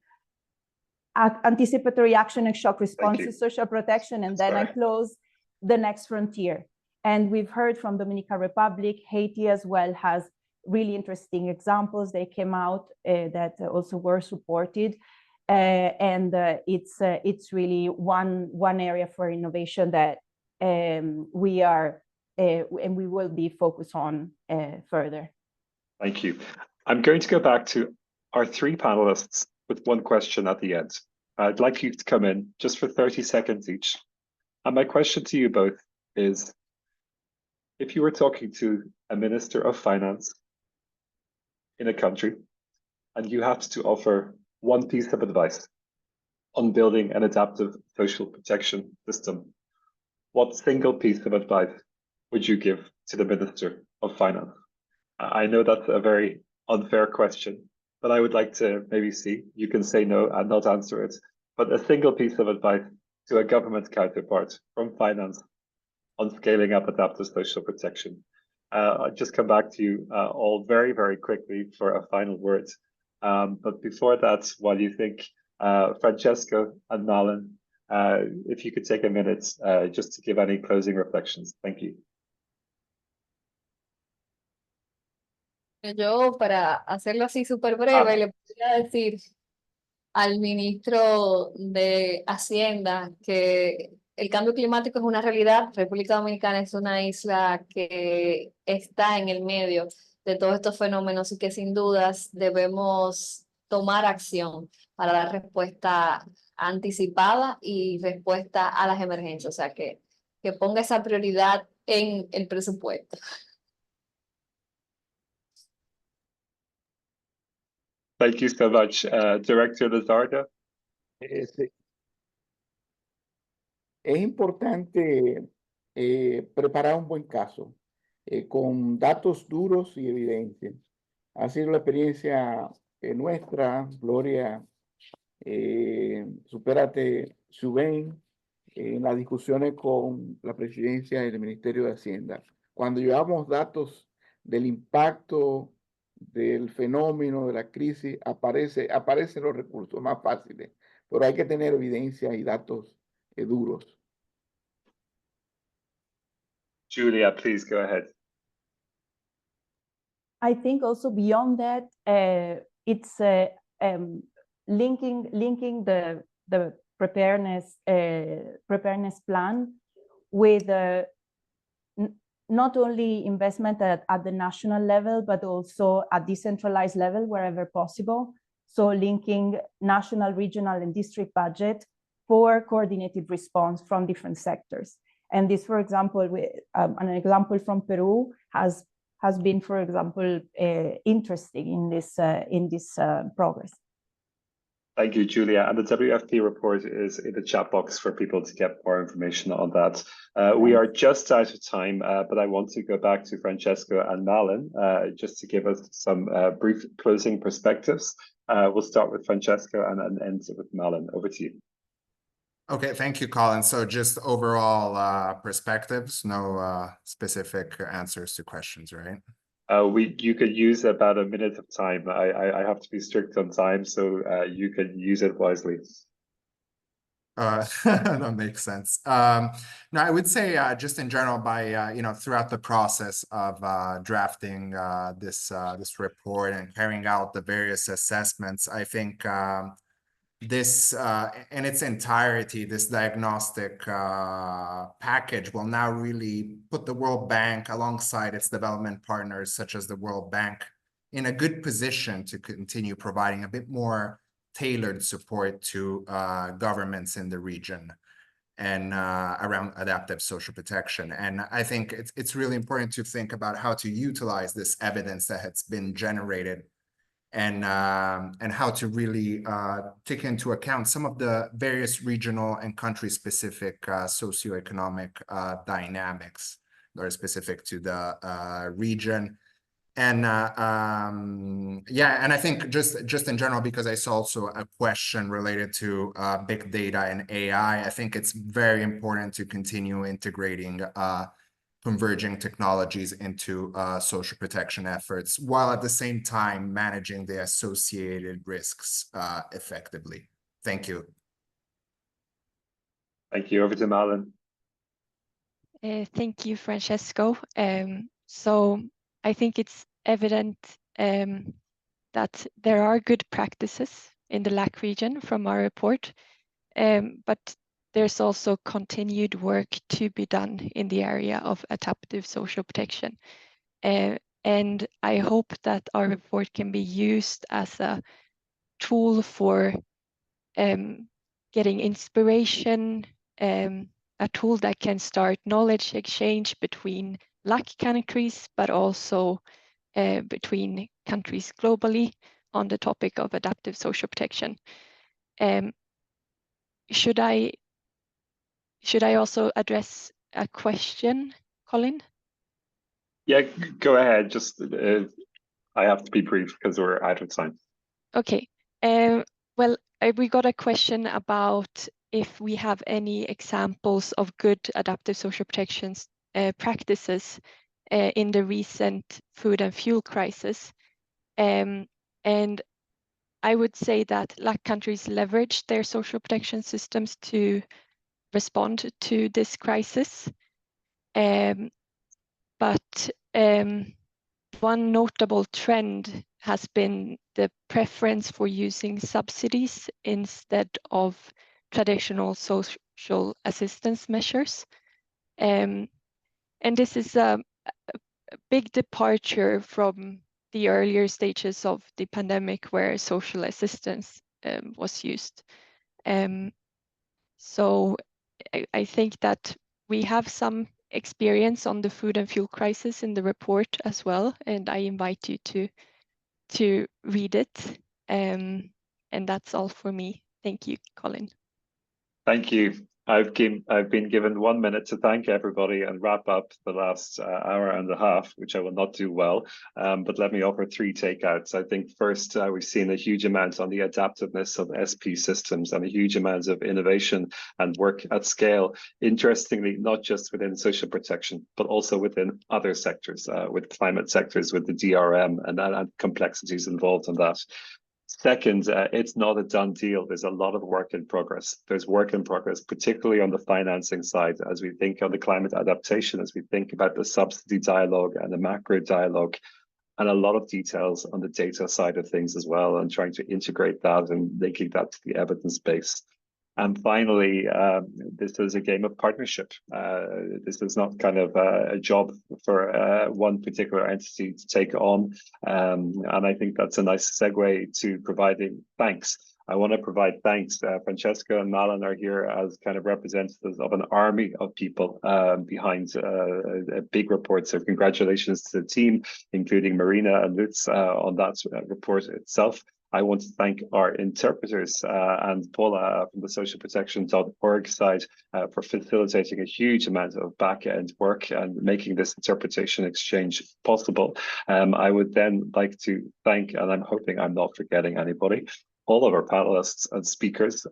Anticipatory action and shock response social protection, and then I close the next frontier. And we've heard from Dominican Republic, Haiti as well has really interesting examples. They came out that also were supported. And it's really one area for innovation that we are and we will be focused on further. Thank you. I'm going to go back to our 3 panelists with one question at the end. I'd like you to come in just for 30 seconds each. And my question to you both is, if you were talking to a minister of finance in a country and you had to offer one piece of advice on building an adaptive social protection system, what single piece of advice would you give to the Minister of Finance? I know that's a very unfair question, but I would like to maybe see, you can say no and not answer it, but a single piece of advice to a government counterpart from finance on scaling up adaptive social protection. I'll just come back to you all very, very quickly for a final word. But before that, while you think, Francesco and Malin, if you could take a minute just to give any closing reflections. Thank you. Yo, para hacerlo así súper breve, le podría decir al ministro de Hacienda que el cambio climático es una realidad. República Dominicana es una isla que está en el medio de todos estos fenómenos y que sin dudas debemos tomar acción para dar respuesta anticipada y respuesta a las emergencias. O sea, que ponga esa prioridad en el presupuesto. Thank you so much, Director Lizardo. Es importante preparar un buen caso con datos duros y evidencia. Ha sido la experiencia nuestra, Gloria, supérate, Suben, en las discusiones con la presidencia y el Ministerio de Hacienda. Cuando llevamos datos del impacto del fenómeno, de la crisis, aparecen los recursos más fáciles, pero hay que tener evidencia y datos duros. Julia, please go ahead. I think also beyond that, it's linking the preparedness plan with not only investment at the national level, but also at decentralized level wherever possible. So linking national, regional, and district budget for coordinated response from different sectors. And this, for example, an example from Peru has been, for example, interesting in this progress. Thank you, Julia. And the WFP report is in the chat box for people to get more information on that. We are just out of time, but I want to go back to Francesco and Malin just to give us some brief closing perspectives. We'll start with Francesco and end with Malin. Over to you. Okay, thank you, Colin. So just overall perspectives, no specific answers to questions, right? You could use about a minute of time. I have to be strict on time, so you can use it wisely. That makes sense. No, I would say just in general, by throughout the process of drafting this report and carrying out the various assessments, I think this in its entirety, this diagnostic package will now really put the World Bank alongside its development partners, such as the World Bank, in a good position to continue providing a bit more tailored support to governments in the region and around adaptive social protection. And I think it's really important to think about how to utilize this evidence that has been generated and how to really take into account some of the various regional and country-specific socioeconomic dynamics that are specific to the region. And yeah, and I think just in general, because I saw also a question related to big data and AI, I think it's very important to continue integrating converging technologies into social protection efforts, while at the same time managing the associated risks effectively. Thank you. Thank you. Over to Malin. Thank you, Francesco. So I think it's evident that there are good practices in the LAC region from our report, but there's also continued work to be done in the area of adaptive social protection. And I hope that our report can be used as a tool for getting inspiration, a tool that can start knowledge exchange between LAC countries, but also between countries globally on the topic of adaptive social protection. Should I also address a question, Colin? Yeah, go ahead. Just I have to be brief because we're out of time. Okay. Well, we got a question about if we have any examples of good adaptive social protection practices in the recent food and fuel crisis. And I would say that LAC countries leverage their social protection systems to respond to this crisis. But one notable trend has been the preference for using subsidies instead of traditional social assistance measures. And this is a big departure from the earlier stages of the pandemic where social assistance was used. So I think that we have some experience on the food and fuel crisis in the report as well, and I invite you to read it. And that's all for me. Thank you, Colin. Thank you. I've been given 1 minute to thank everybody and wrap up the last hour and a half, which I will not do well. But let me offer 3 takeouts. I think first, we've seen a huge amount on the adaptiveness of SP systems and a huge amount of innovation and work at scale. Interestingly, not just within social protection, but also within other sectors, with climate sectors, with the DRM and complexities involved in that. Second, it's not a done deal. There's a lot of work in progress. There's work in progress, particularly on the financing side, as we think on the climate adaptation, as we think about the subsidy dialogue and the macro dialogue, and a lot of details on the data side of things as well, and trying to integrate that and linking that to the evidence base. And finally, this is a game of partnership. This is not kind of a job for one particular entity to take on. And I think that's a nice segue to providing thanks. I want to provide thanks. Francesca and Malin are here as kind of representatives of an army of people behind a big report. So congratulations to the team, including Marina and Lutz on that report itself. I want to thank our interpreters and Paula from the socialprotection.org side for facilitating a huge amount of back-end work and making this interpretation exchange possible. I would then like to thank, and I'm hoping I'm not forgetting anybody, all of our panelists and speakers.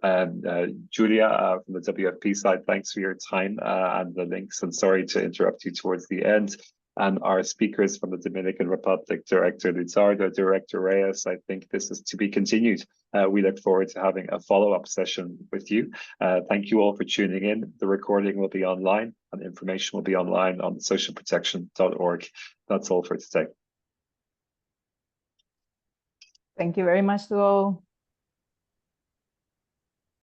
Julia from the WFP side, thanks for your time and the links, and sorry to interrupt you towards the end. And our speakers from the Dominican Republic, Director Luzardo, Director Reyes, I think this is to be continued. We look forward to having a follow-up session with you. Thank you all for tuning in. The recording will be online and information will be online on socialprotection.org. That's all for today. Thank you very much to all.